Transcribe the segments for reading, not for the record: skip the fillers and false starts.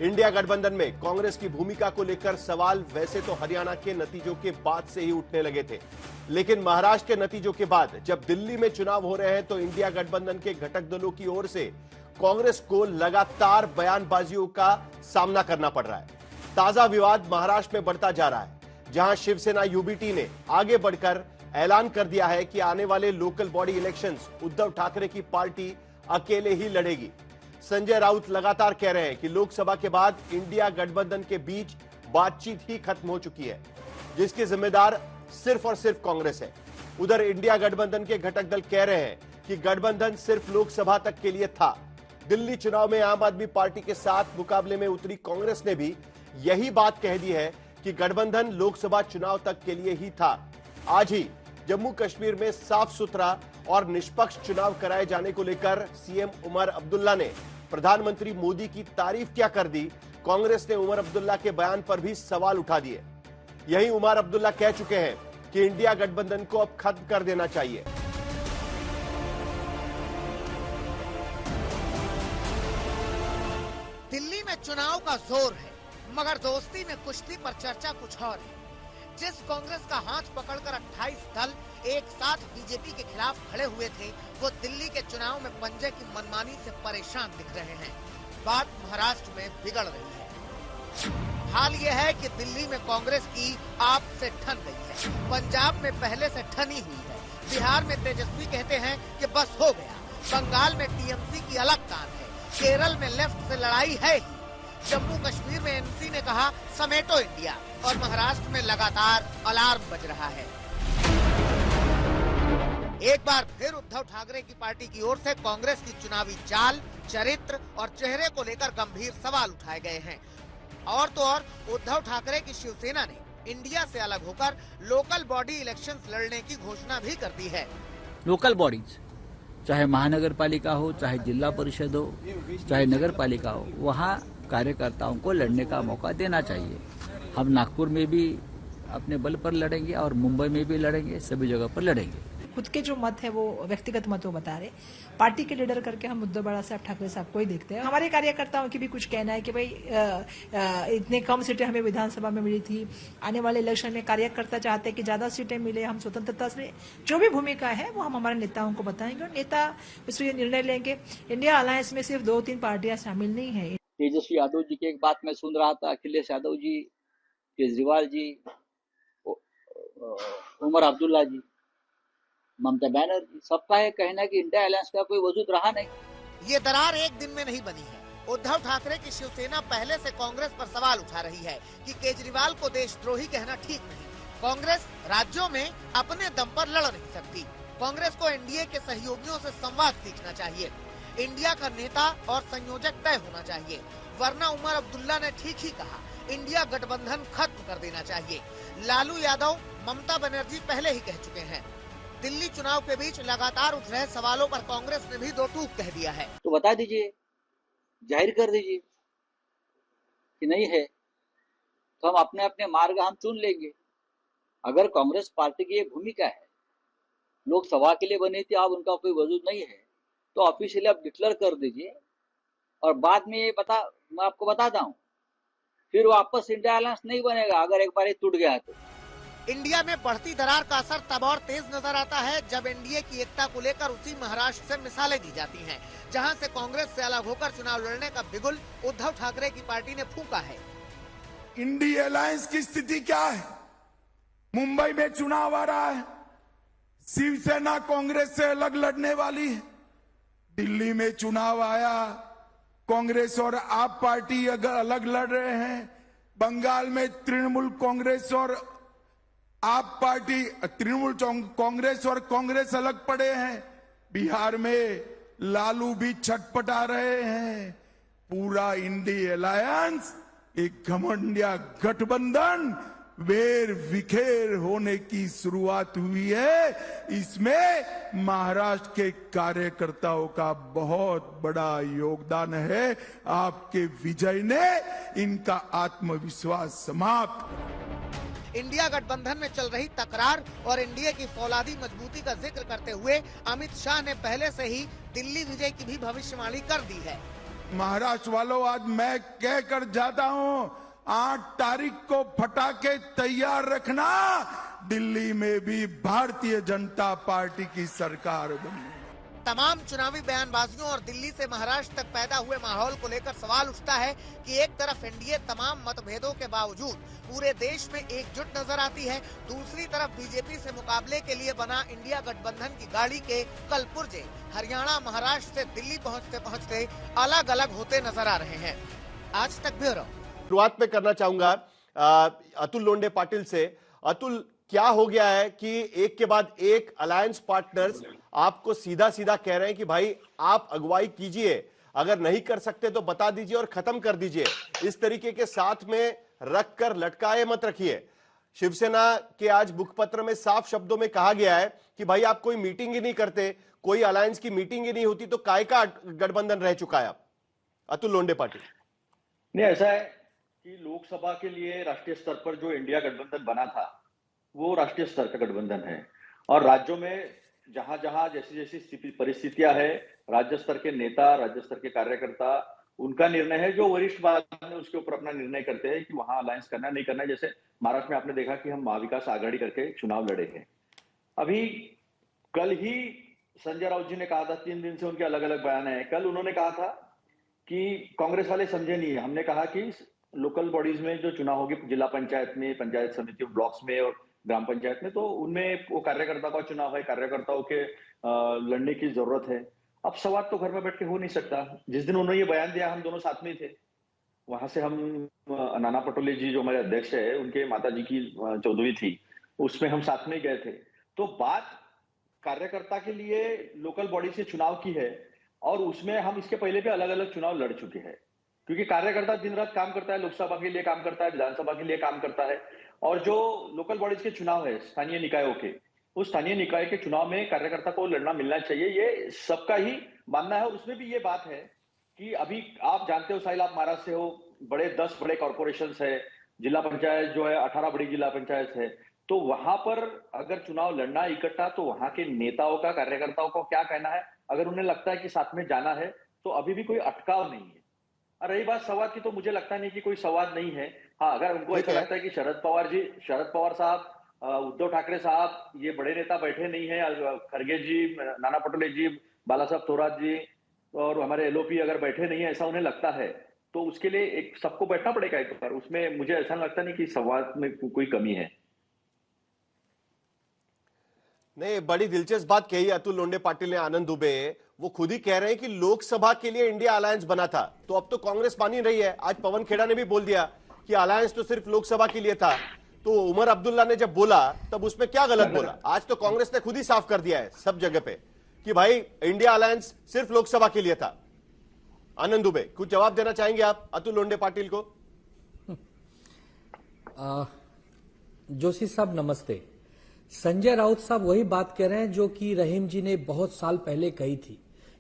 India गठबंधन में कांग्रेस की भूमिका को लेकर सवाल वैसे तो हरियाणा के नतीजों के बाद से ही उठने लगे थे, लेकिन महाराष्ट्र के नतीजों के बाद जब दिल्ली में चुनाव हो रहे हैं तो इंडिया गठबंधन के घटक दलों की ओर से कांग्रेस को लगातार बयानबाजियों का सामना करना पड़ रहा है। ताजा विवाद महाराष्ट्र में बढ़ता जा रहा है, जहां शिवसेना यूबीटी ने आगे बढ़कर ऐलान कर दिया है कि आने वाले local body elections Uddhav Thackeray की पार्टी अकेले ही लड़ेगी। संजय राउत लगातार कह रहे हैं कि लोकसभा के बाद इंडिया गठबंधन के बीच बातचीत ही खत्म हो चुकी है, जिसके जिम्मेदार सिर्फ और सिर्फ कांग्रेस है। उधर इंडिया गठबंधन के घटक दल कह रहे हैं कि गठबंधन सिर्फ लोकसभा तक के लिए था। दिल्ली चुनाव में आम आदमी पार्टी के साथ मुकाबले में उतरी कांग्रेस ने भी यही बात कह दी है कि गठबंधन लोकसभा चुनाव तक के लिए ही था। आज ही जम्मू कश्मीर में साफ सुथरा और निष्पक्ष चुनाव कराए जाने को लेकर सीएम उमर अब्दुल्ला ने प्रधानमंत्री मोदी की तारीफ क्या कर दी। कांग्रेस ने उमर अब्दुल्ला के बयान पर भी सवाल उठा दिए। यही उमर अब्दुल्ला कह चुके हैं कि इंडिया गठबंधन को अब खत्म कर देना चाहिए। दिल्ली में चुनाव का जोर है, मगर दोस्ती में कुश्ती पर चर्चा कुछ और है। जिस कांग्रेस का हाथ पकड़कर 28 दल एक साथ बीजेपी के खिलाफ खड़े हुए थे, वो दिल्ली के चुनाव में पंजे की मनमानी से परेशान दिख रहे हैं। बात महाराष्ट्र में बिगड़ रही है। हाल ये है कि दिल्ली में कांग्रेस की आप से ठन गई है, पंजाब में पहले से ठनी हुई है, बिहार में तेजस्वी कहते हैं कि बस हो गया, बंगाल में टीएमसी की अलग कान है, केरल में लेफ्ट से लड़ाई है ही, जम्मू कश्मीर में एनसी ने कहा समेटो इंडिया, और महाराष्ट्र में लगातार अलार्म बज रहा है। एक बार फिर उद्धव ठाकरे की पार्टी की ओर से कांग्रेस की चुनावी चाल, चरित्र और चेहरे को लेकर गंभीर सवाल उठाए गए हैं। और तो और उद्धव ठाकरे की शिवसेना ने इंडिया से अलग होकर लोकल बॉडी इलेक्शंस लड़ने की घोषणा भी कर दी है। लोकल बॉडीज, चाहे महानगर पालिका हो, चाहे जिला परिषद हो, चाहे नगर पालिका हो, वहाँ कार्यकर्ताओं को लड़ने का मौका देना चाहिए। हम नागपुर में भी अपने बल पर लड़ेंगे और मुंबई में भी लड़ेंगे, सभी जगह पर लड़ेंगे। खुद के जो मत है वो व्यक्तिगत मत वो बता रहे, पार्टी के लीडर करके हम उद्धव बड़ा साहब ठाकरे साहब को ही देखते हैं। हमारे कार्यकर्ताओं की भी कुछ कहना है कि भाई इतने कम सीटें हमें विधानसभा में मिली थी, आने वाले इलेक्शन में कार्यकर्ता चाहते हैं कि ज्यादा सीटें मिले, हम स्वतंत्रता से जो भी भूमिका है वो हम हमारे नेताओं को बताएंगे और नेता इस पर निर्णय लेंगे। इंडिया अलायंस में सिर्फ 2-3 पार्टियां शामिल नहीं है। तेजस्वी यादव जी की एक बात मैं सुन रहा था, अखिलेश यादव जी, केजरीवाल जी, उमर अब्दुल्ला जी, ममता बनर्जी, सबका है कहना कि इंडिया अलायंस का कोई वजूद रहा नहीं। ये दरार एक दिन में नहीं बनी है। उद्धव ठाकरे की शिवसेना पहले से कांग्रेस पर सवाल उठा रही है कि केजरीवाल को देशद्रोही कहना ठीक नहीं। कांग्रेस राज्यों में अपने दम पर लड़ नहीं सकती। कांग्रेस को एनडीए के सहयोगियों से संवाद सीखना चाहिए। इंडिया का नेता और संयोजक तय होना चाहिए, वरना उमर अब्दुल्ला ने ठीक ही कहा, इंडिया गठबंधन खत्म कर देना चाहिए। लालू यादव, ममता बनर्जी पहले ही कह चुके हैं। दिल्ली चुनाव के बीच लगातार उठ रहे सवालों पर कांग्रेस ने भी दो टूक कह दिया है। तो बता दीजिए, जाहिर कर दीजिए कि नहीं है, तो हम अपने अपने मार्ग हम चुन लेंगे। अगर कांग्रेस पार्टी की ये भूमिका है, लोकसभा के लिए बनी थी, अब उनका कोई वजूद नहीं है, तो ऑफिशियली आप डिक्लेयर कर दीजिए और बाद में ये मैं आपको बताता हूँ, फिर वापस इंडिया अलायंस नहीं बनेगा अगर एक बार ये टूट गया तो। इंडिया में बढ़ती दरार का असर तब और तेज नजर आता है जब एनडीए की एकता को लेकर उसी महाराष्ट्र से मिसालें दी जाती हैं, जहां से कांग्रेस से अलग होकर चुनाव लड़ने का बिगुल उद्धव ठाकरे की पार्टी ने फूंका है। इंडिया अलायंस की स्थिति क्या है? मुंबई में चुनाव आ रहा है, शिवसेना कांग्रेस से अलग लड़ने वाली है। दिल्ली में चुनाव आया, कांग्रेस और आप पार्टी अगर अलग लड़ रहे हैं। बंगाल में तृणमूल कांग्रेस और आप पार्टी, तृणमूल कांग्रेस और कांग्रेस अलग पड़े हैं। बिहार में लालू भी छटपटा रहे हैं। पूरा इंडिया अलायंस एक घमंडिया गठबंधन वेर विखेर होने की शुरुआत हुई है। इसमें महाराष्ट्र के कार्यकर्ताओं का बहुत बड़ा योगदान है। आपके विजय ने इनका आत्मविश्वास समाप्त। इंडिया गठबंधन में चल रही तकरार और एनडीए की फौलादी मजबूती का जिक्र करते हुए अमित शाह ने पहले से ही दिल्ली विजय की भी भविष्यवाणी कर दी है। महाराष्ट्र वालों, आज मैं कह कर जाता हूं, 8 तारीख को पटाखे तैयार रखना, दिल्ली में भी भारतीय जनता पार्टी की सरकार बनी। तमाम चुनावी बयानबाजियों और दिल्ली से महाराष्ट्र तक पैदा हुए माहौल को लेकर सवाल उठता है कि एक तरफ एनडीए तमाम मतभेदों के बावजूद पूरे देश में एकजुट नजर आती है, दूसरी तरफ बीजेपी से मुकाबले के लिए बना इंडिया गठबंधन की गाड़ी के कल पुर्जे हरियाणा महाराष्ट्र से दिल्ली पहुंचते पहुंचते अलग अलग होते नजर आ रहे हैं। आज तक ब्यूरो। शुरुआत में करना चाहूंगा अतुल लोंढे पाटिल से। अतुल, क्या हो गया है कि एक के बाद एक अलायंस पार्टनर्स आपको सीधा सीधा कह रहे हैं कि भाई आप अगुवाई कीजिए, अगर नहीं कर सकते तो बता दीजिए और खत्म कर दीजिए, इस तरीके के साथ में रख कर लटकाए मत रखिए। शिवसेना के आज मुखपत्र में साफ शब्दों में कहा गया है कि भाई आप कोई मीटिंग ही नहीं करते, कोई अलायंस की मीटिंग ही नहीं होती, तो काय का गठबंधन रह चुका है अब? अतुल लोंढे पाटिल। नहीं, ऐसा है कि लोकसभा के लिए राष्ट्रीय स्तर पर जो इंडिया गठबंधन बना था वो राष्ट्रीय स्तर का गठबंधन है, और राज्यों में जहां जहां जैसी जैसी परिस्थितियां है, राज्य स्तर के नेता, राज्य स्तर के कार्यकर्ता, उनका निर्णय है, जो वरिष्ठ बाद में उसके ऊपर अपना निर्णय करते हैं कि वहां अलायंस करना नहीं करना। जैसे महाराष्ट्र में आपने देखा कि हम महाविकास आघाड़ी करके चुनाव लड़े हैं। अभी कल ही संजय राउत जी ने कहा था, 3 दिन से उनके अलग अलग बयान है। कल उन्होंने कहा था कि कांग्रेस वाले समझे नहीं है, हमने कहा कि लोकल बॉडीज में जो चुनाव होगी, जिला पंचायत में, पंचायत समिति, ब्लॉक्स में और ग्राम पंचायत में, तो उनमें वो कार्यकर्ता का चुनाव है, कार्यकर्ताओं के लड़ने की जरूरत है। अब संवाद तो घर में बैठ के हो नहीं सकता। जिस दिन उन्होंने ये बयान दिया हम दोनों साथ में थे, वहां से हम नाना पटोले जी जो हमारे अध्यक्ष है, उनके माता जी की 14वीं थी, उसमें हम साथ में गए थे। तो बात कार्यकर्ता के लिए लोकल बॉडी से चुनाव की है, और उसमें हम इसके पहले भी अलग अलग चुनाव लड़ चुके हैं, क्योंकि कार्यकर्ता दिन रात काम करता है, लोकसभा के लिए काम करता है, विधानसभा के लिए काम करता है, और जो लोकल बॉडीज के चुनाव है स्थानीय निकायों के, उस स्थानीय निकाय के चुनाव में कार्यकर्ता को लड़ना मिलना चाहिए, ये सबका ही मानना है। उसमें भी ये बात है कि अभी आप जानते हो साहिल, आप महाराष्ट्र से हो, 10 बड़े कॉर्पोरेशन है, जिला पंचायत जो है 18 बड़ी जिला पंचायत है, तो वहां पर अगर चुनाव लड़ना इकट्ठा, तो वहां के नेताओं का, कार्यकर्ताओं को क्या कहना है, अगर उन्हें लगता है कि साथ में जाना है तो अभी भी कोई अटकाव नहीं है। और रही बात संवाद की, तो मुझे लगता नहीं कि कोई संवाद नहीं है। हाँ, अगर उनको ऐसा लगता है कि शरद पवार साहब, उद्धव ठाकरे साहब, ये बड़े नेता बैठे नहीं है, खड़गे जी, नाना पटोले जी, बाला साहब थोराट जी और हमारे एलओपी अगर बैठे नहीं है, ऐसा उन्हें लगता है, तो उसके लिए एक सबको बैठना पड़ेगा एक बार। उसमें मुझे ऐसा लगता नहीं कि संवाद में कोई कमी है। नहीं, बड़ी दिलचस्प बात कही अतुल लोंढे पाटिल ने। आनंद दुबे वो खुद ही कह रहे हैं कि लोकसभा के लिए इंडिया अलायंस बना था, तो अब तो कांग्रेस मान ही रही है। आज पवन खेड़ा ने भी बोल दिया कि अलायंस तो सिर्फ लोकसभा के लिए था। तो उमर अब्दुल्ला ने जब बोला तब उसमें क्या गलत बोला? आज तो कांग्रेस ने खुद ही साफ कर दिया है सब जगह पे कि भाई इंडिया अलायंस सिर्फ लोकसभा के लिए था। आनंद दुबे, कुछ जवाब देना चाहेंगे आप अतुल लोंढे पाटिल को? जोशी साहब नमस्ते। संजय राउत साहब वही बात कह रहे हैं जो कि रहीम जी ने बहुत साल पहले कही थी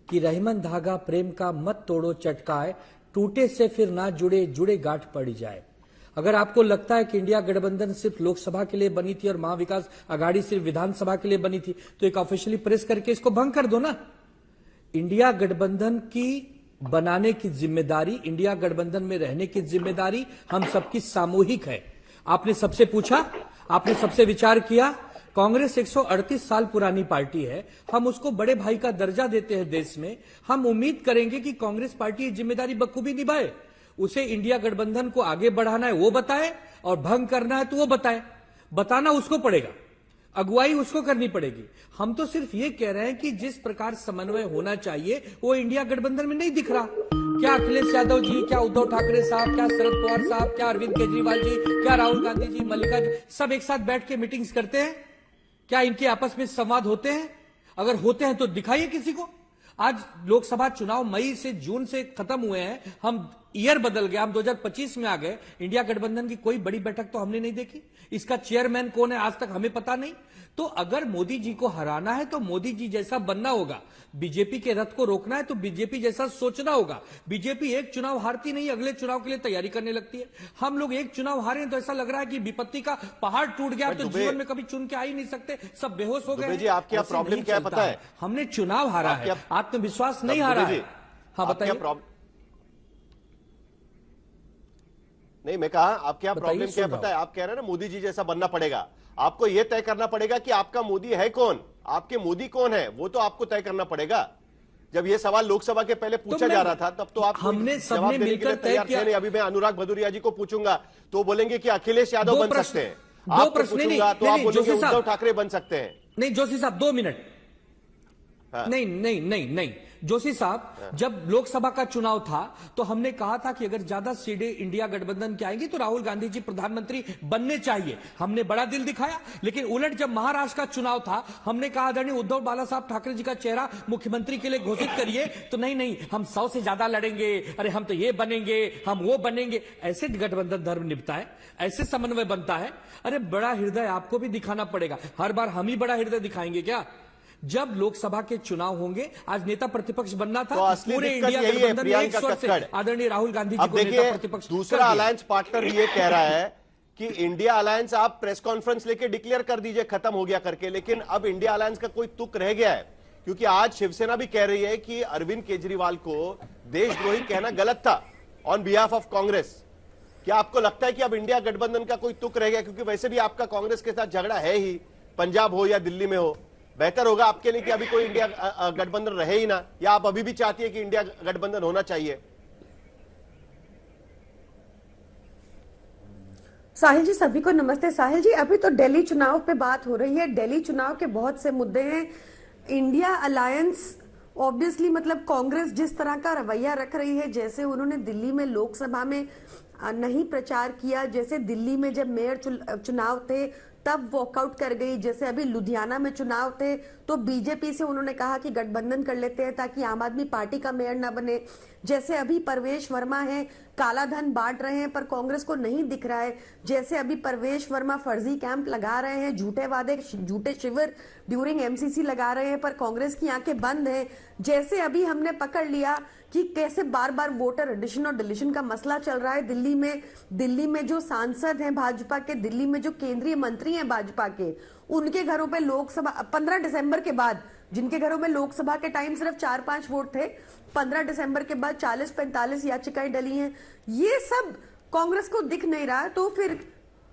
कि रहीमन धागा प्रेम का मत तोड़ो चटकाए, टूटे से फिर ना जुड़े, जुड़े गांठ पड़ जाए। अगर आपको लगता है कि इंडिया गठबंधन सिर्फ लोकसभा के लिए बनी थी और महाविकास आघाड़ी सिर्फ विधानसभा के लिए बनी थी, तो एक ऑफिशियली प्रेस करके इसको भंग कर दो ना। इंडिया गठबंधन की बनाने की जिम्मेदारी, इंडिया गठबंधन में रहने की जिम्मेदारी हम सबकी सामूहिक है। आपने सबसे पूछा, आपने सबसे विचार किया। कांग्रेस 138 साल पुरानी पार्टी है, हम उसको बड़े भाई का दर्जा देते हैं देश में। हम उम्मीद करेंगे कि कांग्रेस पार्टी ये जिम्मेदारी बखूबी निभाए। उसे इंडिया गठबंधन को आगे बढ़ाना है वो बताए, और भंग करना है तो वो बताए। बताना उसको पड़ेगा, अगुवाई उसको करनी पड़ेगी। हम तो सिर्फ ये कह रहे हैं कि जिस प्रकार समन्वय होना चाहिए वो इंडिया गठबंधन में नहीं दिख रहा। क्या अखिलेश यादव जी, क्या उद्धव ठाकरे साहब, क्या शरद पवार साहब, क्या अरविंद केजरीवाल जी, क्या राहुल गांधी जी, मल्लिका जी, सब एक साथ बैठ के मीटिंग्स करते हैं? क्या इनके आपस में संवाद होते हैं? अगर होते हैं तो दिखाइए किसी को। आज लोकसभा चुनाव मई से जून से खत्म हुए हैं, हम ईयर बदल गया, हम 2025 में आ गए। इंडिया गठबंधन की कोई बड़ी बैठक तो हमने नहीं देखी। इसका चेयरमैन कौन है आज तक हमें पता नहीं। तो अगर मोदी जी को हराना है तो मोदी जी जैसा बनना होगा। बीजेपी के रथ को रोकना है तो बीजेपी जैसा सोचना होगा। बीजेपी एक चुनाव हारती नहीं, अगले चुनाव के लिए तैयारी करने लगती है। हम लोग एक चुनाव हारे तो ऐसा लग रहा है कि विपत्ति का पहाड़ टूट गया, तो जीवन में कभी चुन के आ ही नहीं सकते, सब बेहोश हो गए। जी, आपकी प्रॉब्लम क्या है पता है? हमने चुनाव हारा है, आत्मविश्वास नहीं हारा है। हाँ बताइए। नहीं, मैं कहा आपके यहाँ बताइए, प्रॉब्लम क्या है सुन पता है? रहा आप कह रहे हैं ना मोदी जी जैसा बनना पड़ेगा। आपको यह तय करना पड़ेगा कि आपका मोदी है कौन, आपके मोदी कौन है, वो तो आपको तय करना पड़ेगा। जब ये सवाल लोकसभा के पहले पूछा जा रहा था तब तो आप हमने कोई सबने जवाब देने के मिलकर लिए तय तैयार किया। थे नहीं। अभी मैं अनुराग भदौरिया जी को पूछूंगा तो बोलेंगे कि अखिलेश यादव दो बन प्रश्न- सकते हैं। दो आपको प्रश्न- नहीं, पूछूंगा तो नहीं, आप नहीं, बोलेंगे जोशी साहब। उद्धव ठाकरे बन सकते हैं। नहीं जोशी साहब 2 मिनट। हाँ। नहीं नहीं नहीं नहीं जोशी साहब, जब लोकसभा का चुनाव था तो हमने कहा था कि अगर ज्यादा सीटें इंडिया गठबंधन की आएंगी तो राहुल गांधी जी प्रधानमंत्री बनने चाहिए। हमने बड़ा दिल दिखाया। लेकिन उलट जब महाराष्ट्र का चुनाव था हमने कहा आदरणीय उद्धव बाला साहब ठाकरे जी का चेहरा मुख्यमंत्री के लिए घोषित करिए, तो नहीं नहीं हम 100 से ज्यादा लड़ेंगे, अरे हम तो ये बनेंगे, हम वो बनेंगे। ऐसे गठबंधन धर्म निभता है, ऐसे समन्वय बनता है। अरे बड़ा हृदय आपको भी दिखाना पड़ेगा। हर बार हम ही बड़ा हृदय दिखाएंगे क्या? जब लोकसभा के चुनाव होंगे, आज नेता प्रतिपक्ष बनना था तो असली पूरे दिक्कत इंडिया यही है, गठबंधन में एक प्रियंका स्वर से कक्कड़। आदरणीय राहुल गांधी जी अब को नेता देखिए प्रतिपक्ष दूसरा कर दिया। अलायंस पार्टनर ये कह रहा है कि इंडिया अलायंस आप प्रेस कॉन्फ्रेंस लेके डिक्लेयर कर दीजिए खत्म हो गया करके, लेकिन अब इंडिया अलायंस का कोई तुक रह गया है, क्योंकि आज शिवसेना भी कह रही है कि अरविंद केजरीवाल को देशद्रोही कहना गलत था ऑन बिहाफ ऑफ कांग्रेस। क्या आपको लगता है कि अब इंडिया गठबंधन का कोई तुक रह गया? क्योंकि वैसे भी आपका कांग्रेस के साथ झगड़ा है ही, पंजाब हो या दिल्ली में हो। बेहतर होगा आपके लिए कि अभी कोई इंडिया गठबंधन रहे ही ना, या आप अभी भी चाहती है कि इंडिया गठबंधन होना चाहिए? साहिल जी सभी को नमस्ते। साहिल जी अभी तो दिल्ली चुनाव पे बात हो रही है, दिल्ली चुनाव के बहुत से मुद्दे हैं। इंडिया अलायंस ऑब्वियसली मतलब कांग्रेस जिस तरह का रवैया रख रही है, जैसे उन्होंने दिल्ली में लोकसभा में नहीं प्रचार किया, जैसे दिल्ली में जब मेयर चुनाव थे तब वॉकआउट कर गई, जैसे अभी लुधियाना में चुनाव थे तो बीजेपी से उन्होंने कहा कि गठबंधन कर लेते हैं ताकि आम आदमी पार्टी का मेयर ना बने, जैसे अभी परवेश वर्मा है काला धन बांट रहे हैं पर कांग्रेस को नहीं दिख रहा है, जैसे अभी परवेश वर्मा फर्जी कैंप लगा रहे हैं, झूठे वादे झूठे शिविर ड्यूरिंग एमसीसी लगा रहे हैं पर कांग्रेस की आंखें बंद हैं, जैसे अभी हमने पकड़ लिया कि कैसे बार बार वोटर एडिशन और डिलीशन का मसला चल रहा है दिल्ली में जो सांसद हैं भाजपा के, दिल्ली में जो केंद्रीय मंत्री हैं भाजपा के, उनके घरों पे लोकसभा 15 दिसंबर के बाद, जिनके घरों में लोकसभा के टाइम सिर्फ 4-5 वोट थे, 15 दिसंबर के बाद 40-45 याचिकाएं डली हैं। ये सब कांग्रेस को दिख नहीं रहा, तो फिर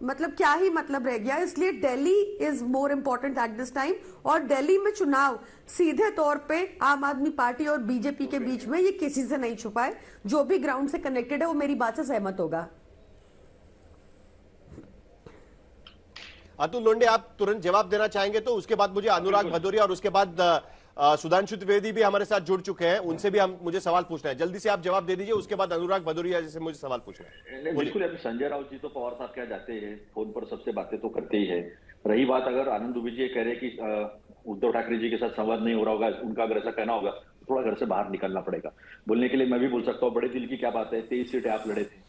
मतलब क्या ही मतलब रह गया। इसलिए Delhi is more important at this time, और दिल्ली में चुनाव सीधे तौर पे आम आदमी पार्टी और बीजेपी के बीच में, ये किसी से नहीं छुपा है। जो भी ग्राउंड से कनेक्टेड है वो मेरी बात से सहमत होगा। अतुल लोंढे आप तुरंत जवाब देना चाहेंगे तो उसके बाद मुझे अनुराग भदौरिया और उसके बाद सुधांशु त्रिवेदी भी हमारे साथ जुड़ चुके हैं, उनसे भी मुझे सवाल पूछना है। जल्दी से आप जवाब दे दीजिए, उसके बाद अनुराग भदौरिया जी से मुझे सवाल पूछना है। बिल्कुल, अभी संजय राउत जी तो पवार साहब क्या जाते हैं, फोन पर सबसे बातें तो करते ही है। रही बात अगर आनंद दुबे जी कह रहे कि उद्धव ठाकरे जी के साथ संवाद नहीं हो रहा होगा, उनका अगर ऐसा कहना होगा तो थोड़ा घर से बाहर निकलना पड़ेगा। बोलने के लिए मैं भी बोल सकता हूँ, बड़े दिल की क्या बात है, 23 सीटें आप लड़े थे।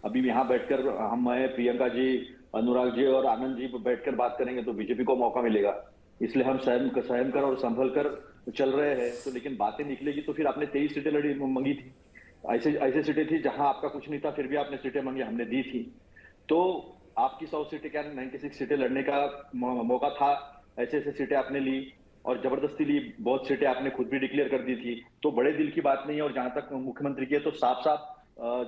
अभी यहाँ बैठकर हम प्रियंका जी, अनुराग जी और आनंद जी बैठकर बात करेंगे तो बीजेपी को मौका मिलेगा, इसलिए हम संयम कर और संभल कर चल रहे हैं। तो लेकिन बातें निकलेगी तो फिर आपने 23 सीटें लड़ी मांगी थी, ऐसे सीटें थी जहां आपका कुछ नहीं था, फिर भी आपने सीटें मांगी, हमने दी थी। तो आपकी 100 सीटें क्या 96 सीटें लड़ने का मौका था, ऐसे सीटें आपने ली और जबरदस्ती ली, बहुत सीटें आपने खुद भी डिक्लेयर कर दी थी। तो बड़े दिल की बात नहीं है। और जहां तक मुख्यमंत्री की है तो साफ साफ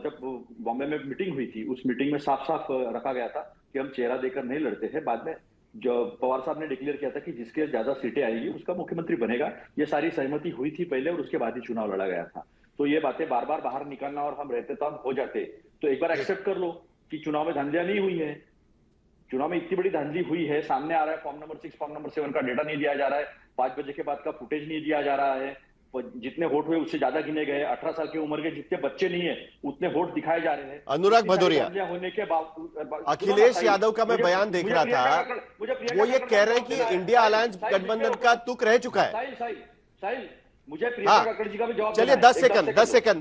जब बॉम्बे में मीटिंग हुई थी, उस मीटिंग में साफ साफ रखा गया था कि हम चेहरा देकर नहीं लड़ते हैं। बाद में जो पवार साहब ने डिक्लेयर किया था कि जिसके ज्यादा सीटें आएगी उसका मुख्यमंत्री बनेगा, ये सारी सहमति हुई थी पहले और उसके बाद ही चुनाव लड़ा गया था। तो ये बातें बार बार बाहर निकालना और हम रहते तो हम हो जाते, तो एक बार एक्सेप्ट कर लो कि चुनाव में धांधलियां नहीं हुई है। चुनाव में इतनी बड़ी धांधली हुई है, सामने आ रहा है फॉर्म नंबर 6, फॉर्म नंबर 7 का डेटा नहीं दिया जा रहा है, 5 बजे के बाद का फुटेज नहीं दिया जा रहा है, जितने वोट हुए उससे ज्यादा गिने गए, 18 साल की उम्र के जितने बच्चे नहीं है उतने वोट दिखाए जा रहे हैं। अनुराग भदौरिया, होने के बावजूद अखिलेश यादव का मैं बयान देख रहा था, वो ये कह रहे हैं कि इंडिया अलायंस गठबंधन का तुक रह चुका है। साहिल, मुझे प्रियंका कक्कड़ जी का भी जवाब चलिए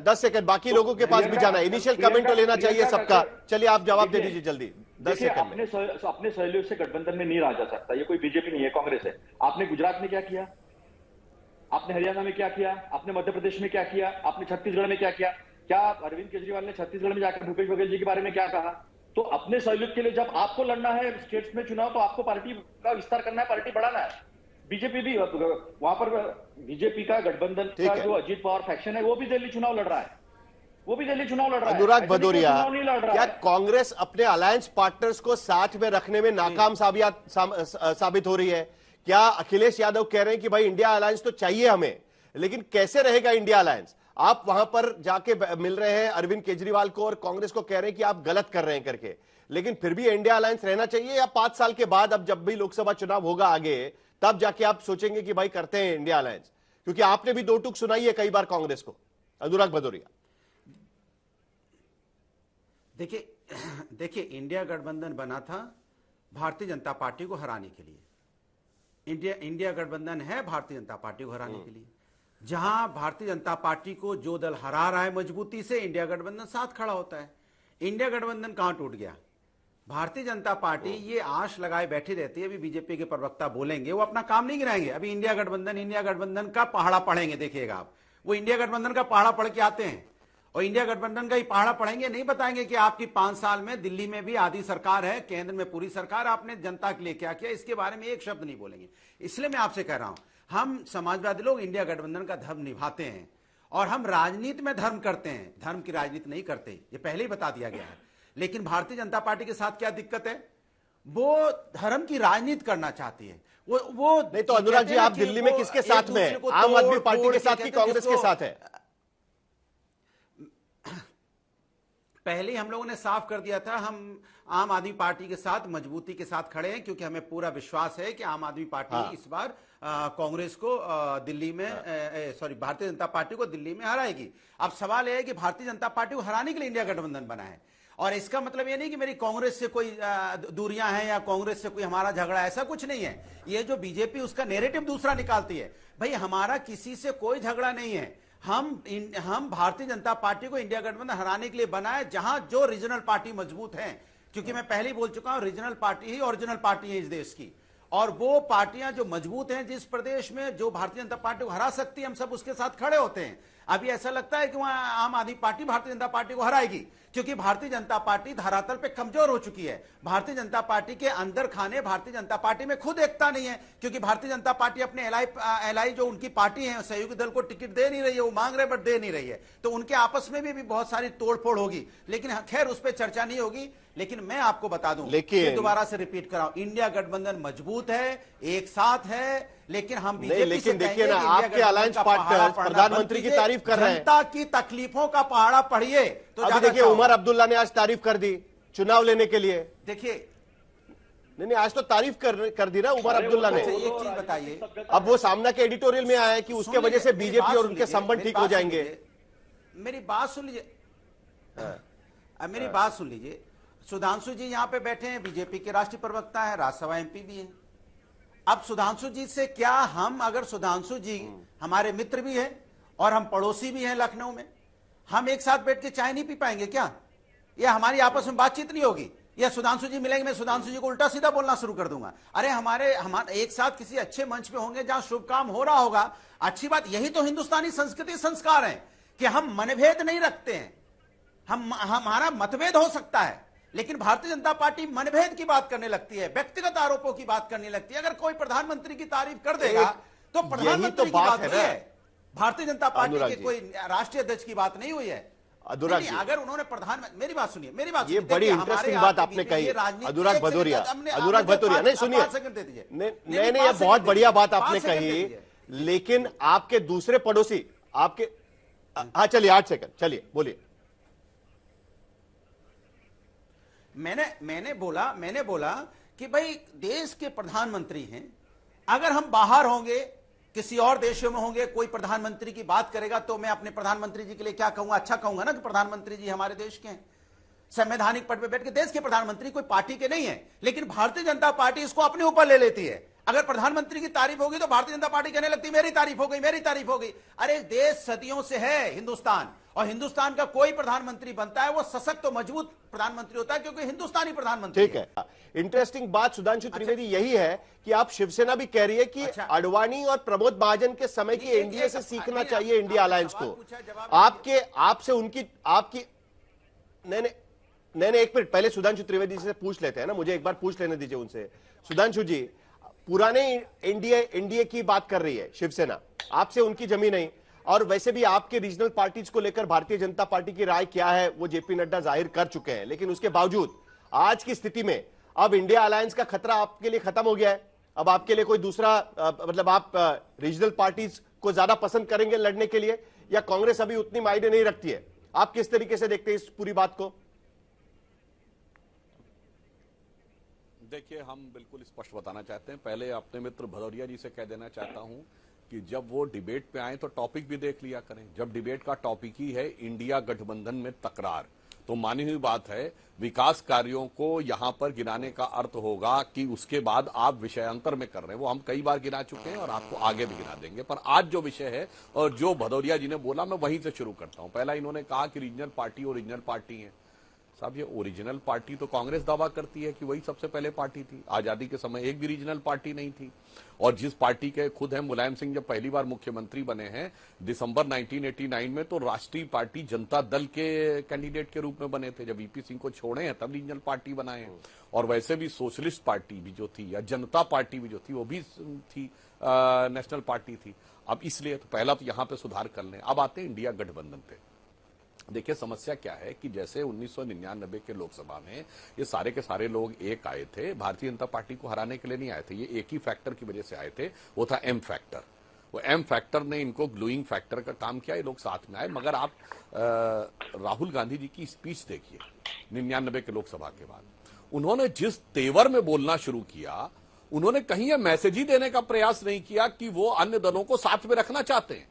10 सेकंड बाकी लोगों के पास भी जाना है, इनिशियल कमेंट तो लेना चाहिए सबका। चलिए आप जवाब दे दीजिए जल्दी 10 सेकंड में। अपने सहयोगियों से गठबंधन में नहीं रहा जा सकता, ये कोई बीजेपी नहीं है, कांग्रेस है। आपने गुजरात में क्या किया, आपने हरियाणा में क्या किया, आपने मध्य प्रदेश में क्या किया, आपने छत्तीसगढ़ में क्या किया? क्या अरविंद केजरीवाल ने छत्तीसगढ़ में जाकर भूपेश बघेल जी के बारे में क्या कहा? तो अपने सहयोग के लिए जब आपको लड़ना है स्टेट्स में चुनाव, तो आपको पार्टी का विस्तार करना है, पार्टी बढ़ाना है। बीजेपी भी वहां पर बीजेपी का गठबंधन का जो अजीत पवार फैक्शन है वो भी दिल्ली चुनाव लड़ रहा है, वो भी दिल्ली चुनाव लड़ रहा है। अनुराग ऐसे नहीं कोई भदौरिया, चुनाव नहीं लड़ रहा क्या है। कांग्रेस अपने अलायंस पार्टनर्स को साथ में रखने में नाकाम साबित हो रही है? क्या अखिलेश यादव कह रहे हैं कि भाई इंडिया अलायंस तो चाहिए हमें, लेकिन कैसे रहेगा इंडिया अलायंस? आप वहां पर जाके मिल रहे हैं अरविंद केजरीवाल को और कांग्रेस को कह रहे हैं कि आप गलत कर रहे हैं करके, लेकिन फिर भी इंडिया अलायंस रहना चाहिए, या 5 साल के बाद अब जब भी लोकसभा चुनाव होगा आगे तब जाके आप सोचेंगे कि भाई करते हैं इंडिया अलायंस? क्योंकि आपने भी 2 टूक सुनाई है कई बार कांग्रेस को। अनुराग भदौरिया, देखिए इंडिया गठबंधन बना था भारतीय जनता पार्टी को हराने के लिए। इंडिया गठबंधन है भारतीय जनता पार्टी को हराने के लिए। जहां भारतीय जनता पार्टी को जो दल हरा रहा है मजबूती से, इंडिया गठबंधन साथ खड़ा होता है। इंडिया गठबंधन कहां टूट गया? भारतीय जनता पार्टी ये आश लगाए बैठी रहती है, अभी बीजेपी के प्रवक्ता बोलेंगे, वो अपना काम नहीं गिनाएंगे। अभी इंडिया गठबंधन का पहाड़ा पढ़ेंगे, देखिएगा आप, वो इंडिया गठबंधन का पहाड़ा पढ़ के आते हैं और इंडिया गठबंधन का ही पहाड़ा पढ़ेंगे, नहीं बताएंगे कि आपकी 5 साल में दिल्ली में भी आधी सरकार है, केंद्र में पूरी सरकार, आपने जनता के लिए क्या किया, इसके बारे में एक शब्द नहीं बोलेंगे। इसलिए मैं आपसे कह रहा हूं, हम समाजवादी लोग इंडिया गठबंधन का धर्म निभाते हैं और हम राजनीति में धर्म करते हैं, धर्म की राजनीति नहीं करते, ये पहले ही बता दिया गया है। लेकिन भारतीय जनता पार्टी के साथ क्या दिक्कत है? वो धर्म की राजनीति करना चाहती है। वो नहीं तो अनुराग जी, आप दिल्ली में किसके साथ में हैं? आम आदमी पार्टी के साथ कि कांग्रेस के साथ है? पहले हम लोगों ने साफ कर दिया था, हम आम आदमी पार्टी के साथ मजबूती के साथ खड़े हैं, क्योंकि हमें पूरा विश्वास है कि आम आदमी पार्टी इस बार कांग्रेस को दिल्ली में भारतीय जनता पार्टी को दिल्ली में हराएगी। अब सवाल यह है कि भारतीय जनता पार्टी को हराने के लिए इंडिया गठबंधन बना है, और इसका मतलब यह नहीं कि मेरी कांग्रेस से कोई दूरियां हैं या कांग्रेस से कोई हमारा झगड़ा, ऐसा कुछ नहीं है। ये जो बीजेपी उसका नैरेटिव दूसरा निकालती है, भाई हमारा किसी से कोई झगड़ा नहीं है। हम भारतीय जनता पार्टी को इंडिया गठबंधन हराने के लिए बना है, जहां जो रीजनल पार्टी मजबूत है, क्योंकि मैं पहले ही बोल चुका हूं, रीजनल पार्टी ही ओरिजिनल पार्टी है इस देश की, और वो पार्टियां जो मजबूत हैं जिस प्रदेश में, जो भारतीय जनता पार्टी को हरा सकती है, हम सब उसके साथ खड़े होते हैं। अभी ऐसा लगता है कि वहां आम आदमी पार्टी भारतीय जनता पार्टी को हराएगी, क्योंकि भारतीय जनता पार्टी धरातल पे कमजोर हो चुकी है। भारतीय जनता पार्टी के अंदर खाने भारतीय जनता पार्टी में खुद एकता नहीं है, क्योंकि भारतीय जनता पार्टी अपने एलआई जो उनकी पार्टी है, सहयोगी दल को टिकट दे नहीं रही है, वो मांग रहे बट दे नहीं रही है, तो उनके आपस में भी बहुत सारी तोड़फोड़ होगी, लेकिन खैर उस पर चर्चा नहीं होगी। लेकिन मैं आपको बता दूं, लेकिन दोबारा से रिपीट कराऊं, इंडिया गठबंधन मजबूत है, एक साथ है, लेकिन हम बीजेपी से लेकिन देखिए ना, आपके अलायंस पार्टनर प्रधानमंत्री की तारीफ कर रहे हैं। जनता की तकलीफों का पहाड़ा पढ़िए तो अभी देखिए उमर अब्दुल्ला ने आज तारीफ कर दी चुनाव लेने के लिए। देखिए नहीं, आज तो तारीफ कर दी ना उमर अब्दुल्ला ने। एक चीज बताइए, अब वो सामना के एडिटोरियल में आया है कि उसके वजह से बीजेपी और उनके संबंध ठीक हो जाएंगे। मेरी बात सुन लीजिए, मेरी बात सुन लीजिए। सुधांशु जी यहाँ पे बैठे हैं, बीजेपी के राष्ट्रीय प्रवक्ता है, राज्यसभा एमपी भी हैं। अब सुधांशु जी से क्या हम, अगर सुधांशु जी हमारे मित्र भी हैं और हम पड़ोसी भी हैं लखनऊ में, हम एक साथ बैठ के चाय नहीं पी पाएंगे क्या? या हमारी आपस में बातचीत नहीं होगी? या सुधांशु जी मिलेंगे, मैं सुधांशु जी को उल्टा सीधा बोलना शुरू कर दूंगा? अरे हम एक साथ किसी अच्छे मंच पे होंगे जहां शुभ काम हो रहा होगा। अच्छी बात, यही तो हिंदुस्तानी संस्कृति संस्कार है कि हम मनभेद नहीं रखते हैं। हमारा मतभेद हो सकता है, लेकिन भारतीय जनता पार्टी मनभेद की बात करने लगती है, व्यक्तिगत आरोपों की बात करने लगती है। अगर कोई प्रधानमंत्री की तारीफ कर देगा तो प्रधानमंत्री की बात हुई है, भारतीय जनता पार्टी के कोई राष्ट्रीय अध्यक्ष की बात नहीं हुई है। अगर उन्होंने प्रधानमंत्री, मेरी बात सुनिए, ये बड़ी इंटरेस्टिंग बात आपने कही अनुराग भदौरिया। नहीं सुनिए, नहीं, ये बहुत बढ़िया बात आपने कही, लेकिन आपके दूसरे पड़ोसी आपके, हाँ चलिए 8 सेकंड, चलिए बोलिए। मैंने बोला कि भाई देश के प्रधानमंत्री हैं, अगर हम बाहर होंगे, किसी और देशों में होंगे, कोई प्रधानमंत्री की बात करेगा तो मैं अपने प्रधानमंत्री जी के लिए क्या कहूंगा? अच्छा कहूंगा ना कि प्रधानमंत्री जी हमारे देश के हैं, संवैधानिक पद पे बैठ के। देश के प्रधानमंत्री कोई पार्टी के नहीं है, लेकिन भारतीय जनता पार्टी इसको अपने ऊपर ले लेती है। अगर प्रधानमंत्री की तारीफ होगी तो भारतीय जनता पार्टी कहने लगती है मेरी तारीफ हो गई, मेरी तारीफ हो गई। अरे देश सदियों से है हिंदुस्तान, और हिंदुस्तान का कोई प्रधानमंत्री बनता है वो सशक्त और मजबूत प्रधानमंत्री होता है, क्योंकि हिंदुस्तानी प्रधानमंत्री। ठीक है, इंटरेस्टिंग बात सुधांशु त्रिवेदी यही है कि आप शिवसेना भी कह रही है कि अडवाणी और प्रमोद महाजन के समय की एनडीए से सीखना चाहिए इंडिया अलायंस को। आपसे उनकी आपकी नहीं, एक मिनट पहले सुधांशु त्रिवेदी से पूछ लेते हैं ना, मुझे एक बार पूछ लेने दीजिए उनसे। सुधांशु जी, पुराने एनडीए की बात कर रही है शिवसेना, आपसे उनकी जमी नहीं, और वैसे भी आपके रीजनल पार्टीज को लेकर भारतीय जनता पार्टी की राय क्या है वो जेपी नड्डा जाहिर कर चुके हैं, लेकिन उसके बावजूद आज की स्थिति में अब इंडिया अलायंस का खतरा आपके लिए खत्म हो गया है। अब आपके लिए कोई दूसरा मतलब आप रीजनल पार्टीज को ज्यादा पसंद करेंगे लड़ने के लिए, या कांग्रेस अभी उतनी मायने नहीं रखती है? आप किस तरीके से देखते हैं इस पूरी बात को? देखिए, हम बिल्कुल स्पष्ट बताना चाहते हैं। पहले अपने मित्र भदौरिया जी से कह देना चाहता हूं कि जब वो डिबेट पे आए तो टॉपिक भी देख लिया करें। जब डिबेट का टॉपिक ही है इंडिया गठबंधन में तकरार, तो मानी हुई बात है विकास कार्यों को यहां पर गिनाने का अर्थ होगा कि उसके बाद आप विषयांतर में कर रहे हैं। वो हम कई बार गिना चुके हैं और आपको आगे भी गिना देंगे। पर आज जो विषय है और जो भदौरिया जी ने बोला, मैं वहीं से शुरू करता हूं। पहला इन्होंने कहा कि रीजनल पार्टी ओरिजिनल पार्टी है। साहब, ये ओरिजिनल पार्टी तो कांग्रेस दावा करती है कि वही सबसे पहले पार्टी थी। आजादी के समय एक भी रीजनल पार्टी नहीं थी। और जिस पार्टी के खुद है मुलायम सिंह जब पहली बार मुख्यमंत्री बने हैं दिसंबर 1989 में, तो राष्ट्रीय पार्टी जनता दल के कैंडिडेट के रूप में बने थे। जब वीपी सिंह को छोड़े हैं तब रीजनल पार्टी बनाए हैं। और वैसे भी सोशलिस्ट पार्टी भी जो थी या जनता पार्टी भी जो थी वो भी थी, नेशनल पार्टी थी। अब इसलिए तो पहला तो यहां पे सुधार कर लें। अब आते हैं इंडिया गठबंधन पे। देखिए, समस्या क्या है कि जैसे 1999 के लोकसभा में ये सारे के सारे लोग एक आए थे, भारतीय जनता पार्टी को हराने के लिए नहीं आए थे। ये एक ही फैक्टर की वजह से आए थे, वो था एम फैक्टर। वो एम फैक्टर ने इनको ग्लूइंग फैक्टर का काम किया, ये लोग साथ में आए। मगर आप राहुल गांधी जी की स्पीच देखिए 99 के लोकसभा के बाद, उन्होंने जिस तेवर में बोलना शुरू किया, उन्होंने कहीं यह मैसेज ही देने का प्रयास नहीं किया कि वो अन्य दलों को साथ में रखना चाहते हैं।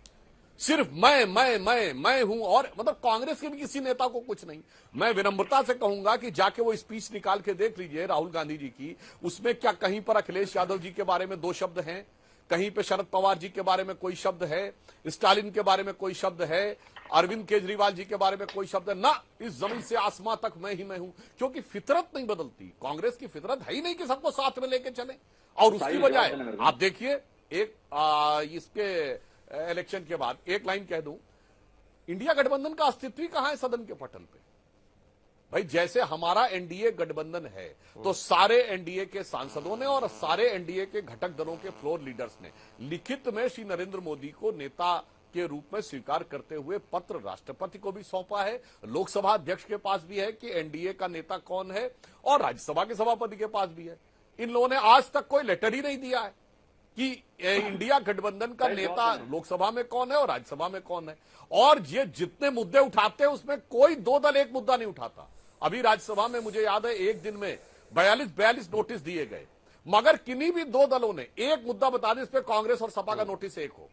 सिर्फ मैं हूं, और मतलब कांग्रेस के भी किसी नेता को कुछ नहीं। मैं विनम्रता से कहूंगा कि जाके वो स्पीच निकाल के देख लीजिए राहुल गांधी जी की। उसमें क्या कहीं पर अखिलेश यादव जी के बारे में 2 शब्द हैं, कहीं पे शरद पवार जी के बारे में कोई शब्द है, स्टालिन के बारे में कोई शब्द है, अरविंद केजरीवाल जी के बारे में कोई शब्द है ना। इस जमीन से आसमां तक मैं ही मैं हूं, क्योंकि फितरत नहीं बदलती। कांग्रेस की फितरत है ही नहीं कि सबको साथ में लेके चले। और उसकी बजाय आप देखिए, एक इसके इलेक्शन के बाद एक लाइन कह दूं, इंडिया गठबंधन का अस्तित्व ही कहां है सदन के पटल पे। भाई, जैसे हमारा एनडीए गठबंधन है तो सारे एनडीए के सांसदों ने और सारे एनडीए के घटक दलों के फ्लोर लीडर्स ने लिखित में श्री नरेंद्र मोदी को नेता के रूप में स्वीकार करते हुए पत्र राष्ट्रपति को भी सौंपा है, लोकसभा अध्यक्ष के पास भी है कि एनडीए का नेता कौन है, और राज्यसभा के सभापति के पास भी है। इन लोगों ने आज तक कोई लेटर ही नहीं दिया है कि इंडिया गठबंधन का नेता लोकसभा में कौन है और राज्यसभा में कौन है। और ये जितने मुद्दे उठाते हैं उसमें कोई 2 दल एक मुद्दा नहीं उठाता। अभी राज्यसभा में मुझे याद है एक दिन में 42 नोटिस दिए गए, मगर किन्हीं भी 2 दलों ने एक मुद्दा बता दें इस पे कांग्रेस और सपा का नोटिस एक हो,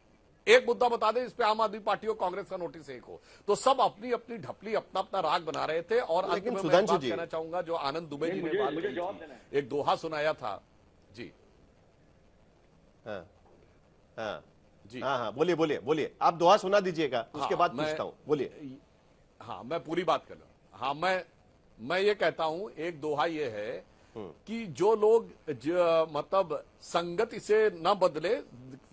एक मुद्दा बता दें इस पे आम आदमी पार्टी और कांग्रेस का नोटिस एक हो, तो सब अपनी अपनी ढपली अपना अपना राग बना रहे थे। और अंत में मैं बात कहना चाहूंगा जो आनंद दुबे जी ने बात की, एक दोहा सुनाया था जी। हाँ, बोलिए, आप दुआ सुना दीजिएगा, उसके बाद पूछता हूं, बोलिए। हाँ, मैं पूरी बात कर लूं। हाँ, मैं ये कहता हूं, एक दोहा ये है कि जो लोग मतलब संगति से न बदले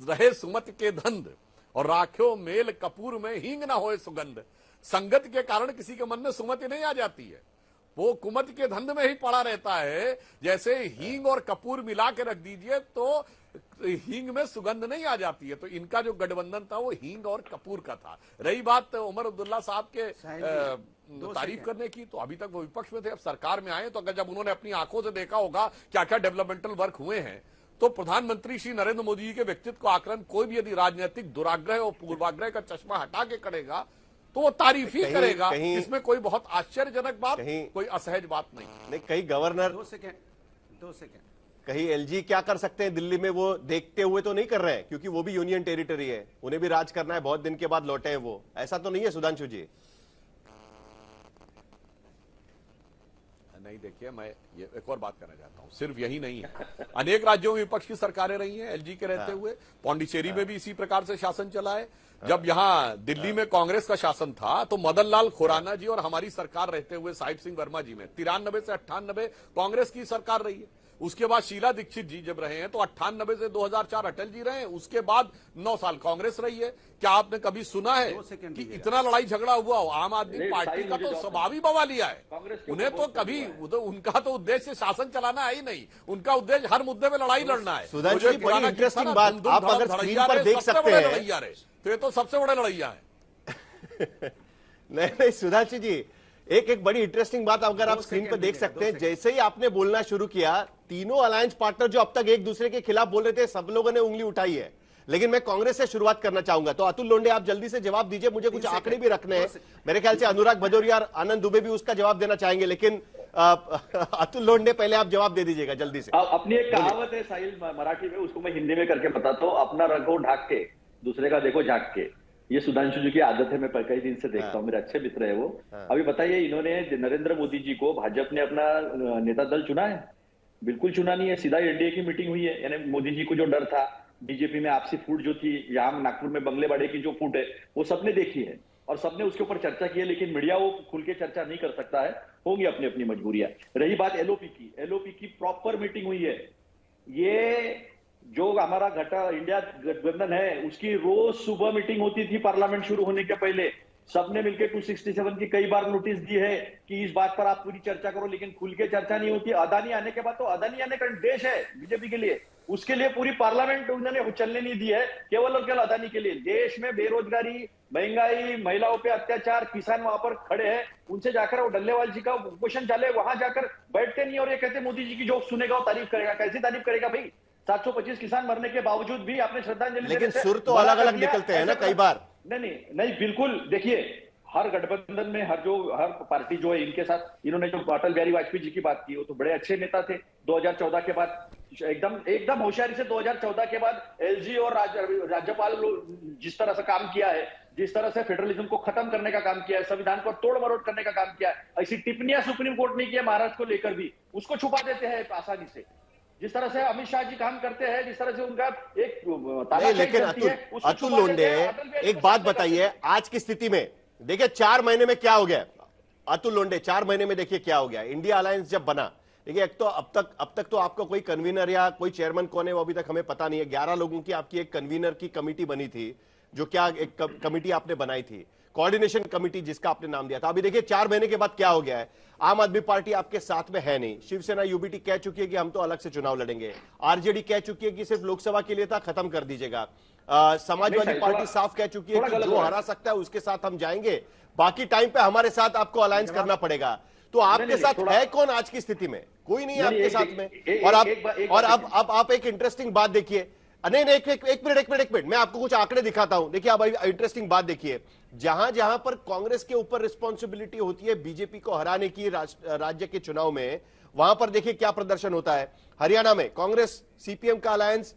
रहे सुमत के धंध, और राख्यो मेल कपूर में हींग ना होए सुगंध। संगत के कारण किसी के मन में सुमति नहीं आ जाती है, वो कुमत के धंध में ही पड़ा रहता है। जैसे हींग और कपूर मिला के रख दीजिए तो हींग में सुगंध नहीं आ जाती है। तो इनका जो गठबंधन था वो हींग और कपूर का था। रही बात उमर अब्दुल्ला साहब के तारीफ करने की, तो अभी तक वो विपक्ष में थे, अब सरकार में आए तो अगर जब उन्होंने अपनी आंखों से देखा होगा क्या क्या डेवलपमेंटल वर्क हुए हैं, तो प्रधानमंत्री श्री नरेंद्र मोदी जी के व्यक्तित्व का आकलन कोई भी यदि राजनीतिक दुराग्रह और पूर्वाग्रह का चश्मा हटा के करेगा तो वो तारीफ ही करेगा। इसमें कोई बहुत आश्चर्यजनक बात, कोई असहज बात नहीं। कहीं गवर्नर 2 सेकेंड कहीं एलजी क्या कर सकते हैं दिल्ली में, वो देखते हुए तो नहीं कर रहे हैं, क्योंकि वो भी यूनियन टेरिटरी है, उन्हें भी राज करना है। बहुत दिन के बाद लौटे हैं वो, ऐसा तो नहीं है सुधांशु जी? नहीं, देखिए, मैं ये एक और बात करना चाहता हूं, सिर्फ यही नहीं है, अनेक राज्यों में विपक्ष की सरकारें रही हैं एलजी के रहते हुए। पौंडीचेरी में भी इसी प्रकार से शासन चला है। जब यहां दिल्ली में कांग्रेस का शासन था तो मदन लाल खुराना जी और हमारी सरकार रहते हुए साहिब सिंह वर्मा जी में 93 से 98 कांग्रेस की सरकार रही है। उसके बाद शीला दीक्षित जी जब रहे हैं तो 98 से 2004 अटल जी रहे हैं, उसके बाद 9 साल कांग्रेस रही है। क्या आपने कभी सुना है कि इतना लड़ाई झगड़ा हुआ हो? आम आदमी पार्टी का तो स्वभाव ही बवा लिया है। उन्हें तो कभी उनका तो उद्देश्य शासन चलाना है ही नहीं, उनका उद्देश्य हर मुद्दे में लड़ाई लड़ना है। सुधांशु जी, बड़ी इंटरेस्टिंग बात आप अगर स्क्रीन पर देख सकते हैं, लड़ैया रहे तो ये तो सबसे बड़े लड़ैया है। नहीं सुधांशु जी, एक बड़ी इंटरेस्टिंग बात अगर आप स्क्रीन पर देख सकते हैं, जैसे ही आपने बोलना शुरू किया, तीनों अलायंस पार्टनर जो अब तक एक दूसरे के खिलाफ बोल रहे थे, सब लोगों ने उंगली उठाई है। लेकिन मैं कांग्रेस से शुरुआत करना चाहूंगा, तो अतुल लोंढे आप जल्दी से जवाब दीजिए, मुझे कुछ आंकड़े भी रखने हैं। मेरे ख्याल से अनुराग भदौरिया और आनंद दुबे भी उसका जवाब देना चाहेंगे, लेकिन अतुल लोंढे पहले आप जवाब दे दीजिएगा जल्दी से। अपनी एक कहावत है साहिल मराठी में, उसको मैं हिंदी में करके बताता हूँ, अपना रखो ढाक के, दूसरे का देखो झांक के। ये सुधांशु जी की आदत है, मैं कई दिन से देखता हूँ, मेरे अच्छे मित्र है वो। अभी बताइए, इन्होंने नरेंद्र मोदी जी को भाजपा ने अपना नेता दल चुना है? बिल्कुल चुना नहीं है। सीधा एनडीए की मीटिंग हुई है, यानी मोदी जी को जो डर था बीजेपी में आपसी फूट जो थी, यहाँ नागपुर में बंगलेवाड़े की जो फूट है, वो सबने देखी है और सबने उसके ऊपर चर्चा की है, लेकिन मीडिया वो खुल के चर्चा नहीं कर सकता है, होंगी अपनी अपनी मजबूरियां। रही बात एलओपी की प्रॉपर मीटिंग हुई है। ये जो हमारा इंडिया गठबंधन है, उसकी रोज सुबह मीटिंग होती थी पार्लियामेंट शुरू होने के पहले। सबने मिलकर 267 की कई बार नोटिस दी है कि इस बात पर आप पूरी चर्चा करो, लेकिन खुल के चर्चा नहीं होती। अदानी आने के बाद तो अदानी आने का देश है बीजेपी के लिए, उसके लिए पूरी पार्लियामेंट उन्होंने चलने नहीं दी है, केवल और केवल अदानी के लिए। देश में बेरोजगारी, महंगाई, महिलाओं पे अत्याचार, किसान वहां पर खड़े हैं, उनसे जाकर वो डल्लेवाल जी का क्वेश्चन चाले, वहां जाकर बैठते नहीं और ये कहते मोदी जी की जो सुनेगा वो तारीफ करेगा। कैसी तारीफ करेगा भाई? 725 किसान मरने के बावजूद भी आपने श्रद्धांजलि, लेकिन सुर तो अलग अलग निकलते हैं ना कई बार। नहीं बिल्कुल। देखिए, हर गठबंधन में हर पार्टी जो है, इनके साथ इन्होंने जो अटल बिहारी वाजपेयी जी की बात की, वो तो बड़े अच्छे नेता थे। 2014 के बाद एकदम होशियारी से 2014 के बाद एलजी और राज्यपाल जिस तरह से काम किया है, जिस तरह से फेडरलिज्म को खत्म करने का काम किया है, संविधान को तोड़ मरोड़ करने का काम किया है, ऐसी टिप्पणियां सुप्रीम कोर्ट ने किया महाराष्ट्र को लेकर भी, उसको छुपा देते हैं आसानी से। जिस तरह से अमित शाह जी काम करते हैं, जिस तरह से उनका एक नहीं, लेकिन अतुल लोंढे एक बात बताइए, आज की स्थिति में देखिए 4 महीने में क्या हो गया। अतुल लोंढे, 4 महीने में देखिए क्या हो गया। इंडिया अलायंस जब बना, देखिए एक तो अब तक तो आपका कोई कन्वीनर या कोई चेयरमैन कौन है वो अभी तक हमें पता नहीं है। 11 लोगों की आपकी एक कन्वीनर की कमिटी बनी थी, जो क्या एक कमिटी आपने बनाई थी, कोऑर्डिनेशन कमिटी जिसका आपने नाम दिया था। अभी देखिए 4 महीने के बाद क्या हो गया है। आम आदमी पार्टी आपके साथ में है नहीं, शिवसेना यूबीटी कह चुकी है कि हम तो अलग से चुनाव लड़ेंगे, आरजेडी कह चुकी है कि सिर्फ लोकसभा के लिए था, खत्म कर दीजिएगा, समाजवादी पार्टी साफ कह चुकी है कि जो हरा सकता है उसके साथ हम जाएंगे, बाकी टाइम पे हमारे साथ आपको अलायंस करना पड़ेगा। तो आपके साथ है कौन आज की स्थिति में? कोई नहीं है आपके साथ में। और अब आप एक इंटरेस्टिंग बात देखिए। नहीं, एक मिनट, मैं आपको कुछ आंकड़े दिखाता हूं। देखिए अब इंटरेस्टिंग बात देखिए, जहां पर कांग्रेस के ऊपर रिस्पॉन्सिबिलिटी होती है बीजेपी को हराने की राज्य के चुनाव में, वहां पर देखिए क्या प्रदर्शन होता है। हरियाणा में कांग्रेस सीपीएम का अलायंस,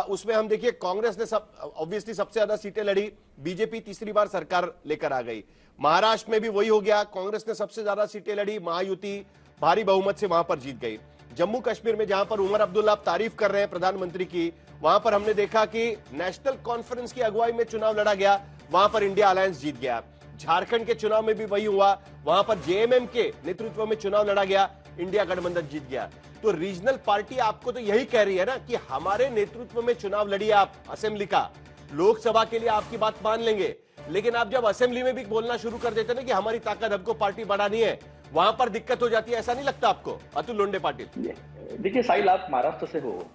उसमें हम देखिए कांग्रेस ने ऑब्वियसली सबसे ज्यादा सीटें लड़ी, बीजेपी तीसरी बार सरकार लेकर आ गई। महाराष्ट्र में भी वही हो गया, कांग्रेस ने सबसे ज्यादा सीटें लड़ी, महायुति भारी बहुमत से वहां पर जीत गई। जम्मू कश्मीर में जहां पर उमर अब्दुल्ला तारीफ कर रहे हैं प्रधानमंत्री की, वहां पर हमने देखा कि नेशनल कॉन्फ्रेंस की अगुवाई में चुनाव लड़ा गया, वहां पर इंडिया अलायंस जीत गया। झारखंड के चुनाव में भी वही हुआ, वहां पर जेएमएम के नेतृत्व में चुनाव लड़ा गया, इंडिया गठबंधन जीत गया। तो रीजनल पार्टी आपको तो यही कह रही है ना कि हमारे नेतृत्व में चुनाव लड़िए आप असेंबली का, लोकसभा के लिए आपकी बात मान लेंगे, लेकिन आप जब असेंबली में भी बोलना शुरू कर देते ना कि हमारी ताकत हमको पार्टी बढ़ानी है, वहां पर दिक्कत हो जाती है। ऐसा नहीं लगता आपको अतुल लोंढे पाटिल? देखिए साहिल, आप महाराष्ट्र से हो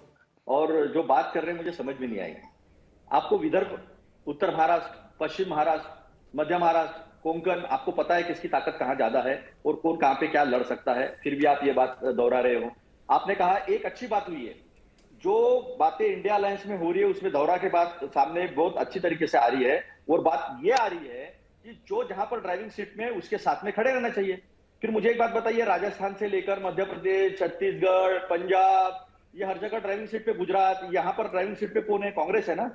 और जो बात कर रहे हैं मुझे समझ में नहीं आई। आपको विदर्भ, उत्तर महाराष्ट्र, पश्चिम महाराष्ट्र, मध्य महाराष्ट्र, कोंकण, आपको पता है किसकी ताकत कहां ज्यादा है और कौन कहां पे क्या लड़ सकता है, फिर भी आप ये बात दोहरा रहे हो। आपने कहा एक अच्छी बात हुई है, जो बातें इंडिया अलायंस में हो रही है उसमें दौरा के बाद सामने बहुत अच्छी तरीके से आ रही है, और बात ये आ रही है कि जो जहां पर ड्राइविंग सीट में उसके साथ में खड़े रहना चाहिए। फिर मुझे एक बात बताइए, राजस्थान से लेकर मध्य प्रदेश, छत्तीसगढ़, पंजाब, ये हर जगह ड्राइविंग सीट पे, गुजरात, यहाँ पर ड्राइविंग सीट पे कौन है? कांग्रेस है ना।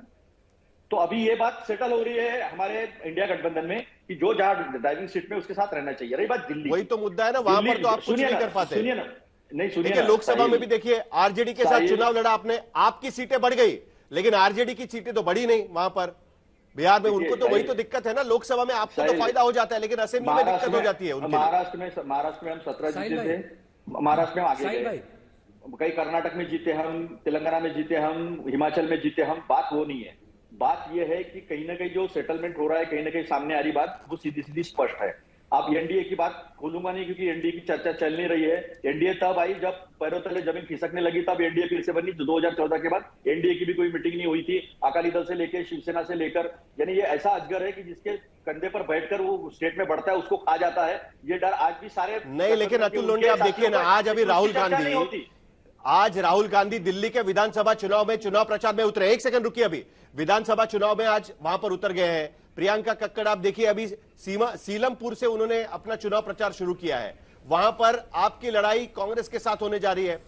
तो अभी ये बात सेटल हो रही है हमारे इंडिया गठबंधन में कि जो जहां ड्राइविंग सीट में उसके साथ रहना चाहिए। रही बात दिल्ली, वही तो मुद्दा है ना, वहां पर तो आप कुछ नहीं कर पाते। सुनिए ना, नहीं सुनिए, लोकसभा में भी देखिए आरजेडी के साथ चुनाव लड़ा आपने, आपकी सीटें बढ़ गई, लेकिन आरजेडी की सीटें तो बढ़ी नहीं वहां पर। बिहार में उनको तो वही तो दिक्कत है ना, लोकसभा में आपको तो फायदा हो जाता है, लेकिन असेंबली में दिक्कत हो जाती है। महाराष्ट्र में हम 17 जीते थे, महाराष्ट्र में आगे गए, कहीं कर्नाटक में जीते हम, तेलंगाना में जीते हम, हिमाचल में जीते हम, बात वो नहीं है। बात यह है कि कहीं ना कहीं जो सेटलमेंट हो रहा है, कहीं ना कहीं सामने आ रही बात वो सीधी सीधी स्पष्ट है। आप एनडीए की बात खोलूंगा नहीं, क्योंकि एनडीए की चर्चा चल नहीं रही है। एनडीए तब आई जब पैरों तले जमीन खिसकने लगी, तब एनडीए फिर से बनी। 2014 के बाद एनडीए की भी कोई मीटिंग नहीं हुई थी, अकाली दल से लेकर शिवसेना से लेकर। यानी ये ऐसा अजगर है कि जिसके कंधे पर बैठकर वो स्टेट में बढ़ता है, उसको खा जाता है। ये डर आज भी सारे नहीं, लेकिन अतुल लोंढे आप देखिए ना, आज अभी राहुल गांधी दिल्ली के विधानसभा चुनाव में चुनाव प्रचार में उतरे। एक सेकंड रुकिए, अभी विधानसभा चुनाव में आज वहां पर उतर गए हैं। प्रियंका कक्कड़ आप देखिए, अभी सीलमपुर से उन्होंने अपना चुनाव प्रचार शुरू किया है। वहां पर आपकी लड़ाई कांग्रेस के साथ होने जा रही है।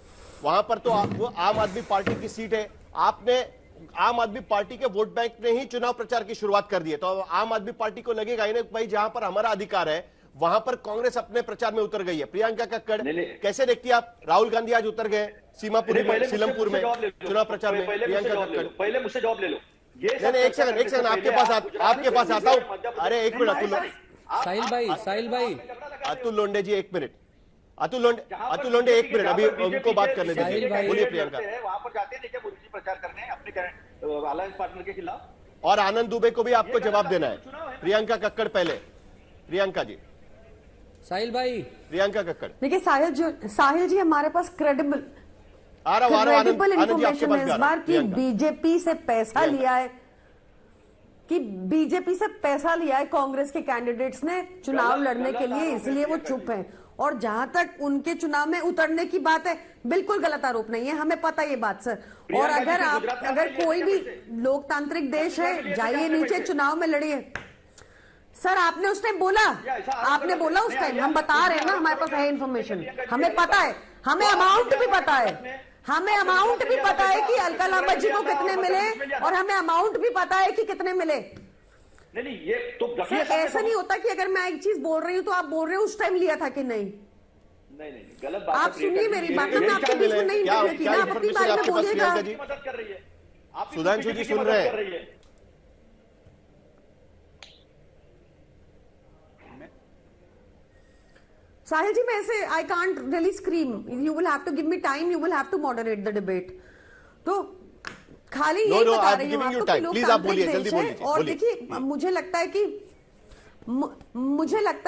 वहां पर तो वो आम आदमी पार्टी की सीट है। आपने आम आदमी पार्टी के वोट बैंक ने ही चुनाव प्रचार की शुरुआत कर दी है, तो आम आदमी पार्टी को लगेगा ही ना भाई, जहां पर हमारा अधिकार है वहां पर कांग्रेस अपने प्रचार में उतर गई है। प्रियंका कक्कड़ कैसे देखती है आप? राहुल गांधी आज उतर गए सीलमपुर में चुनाव प्रचार में। प्रियंका कक्कड़ पहले मुझसे जवाब ले लो। नहीं, एक सेकंड आपके पास आता हूं। अरे एक मिनट साहिल भाई अतुल लोंढे जी, एक मिनट। अतुल लोंढे एक मिनट, अभी उनको बात करने दीजिए। बोलिए प्रियंका। वहां पर जाते हैं मोदी प्रचार करने अपने अलायंस पार्टनर के खिलाफ। और आनंद दुबे को भी आपको जवाब देना है। प्रियंका कक्कड़ पहले। प्रियंका जी। साहिल भाई। प्रियंका कक्कड़। देखिए साहिल जी हमारे पास क्रेडिबल इन्फॉर्मेशन है इस बार कि बीजेपी से पैसा लिया है, कांग्रेस के कैंडिडेट्स ने चुनाव लड़ने के लिए, इसलिए वो चुप हैं। और जहां तक उनके चुनाव में उतरने की बात है, बिल्कुल गलत आरोप नहीं है, हमें पता है ये बात सर। और अगर कोई भी लोकतांत्रिक देश है, जाइए नीचे चुनाव में लड़िए। सर आपने उस टाइम बोला, उस टाइम, हम बता रहे हैं ना, हमारे पास है इन्फॉर्मेशन, हमें पता है, हमें अमाउंट भी पता है कि अलका लांबा जी को कितने मिले, और हमें अमाउंट भी पता है कि कितने मिले। नहीं, ये तो ऐसा नहीं होता कि अगर मैं एक चीज बोल रही हूँ तो आप बोल रहे हो उस टाइम लिया था कि नहीं। गलत बात। आप सुनिए मेरी बात, मैं आपके बीच में नहीं इंटरव्यू की ना, आप अपनी बात में बोलिएगा। मदद कर रही है, सुधांशु जी सुन रहे हैं। साहिल जी, मैं ऐसे I can't really scream, you will have to give me time, you will have to moderate the debate. तो खाली यही बता रही हूँ आपको कि लोकतांत्रिक देश है। और देखिए, मुझे लगता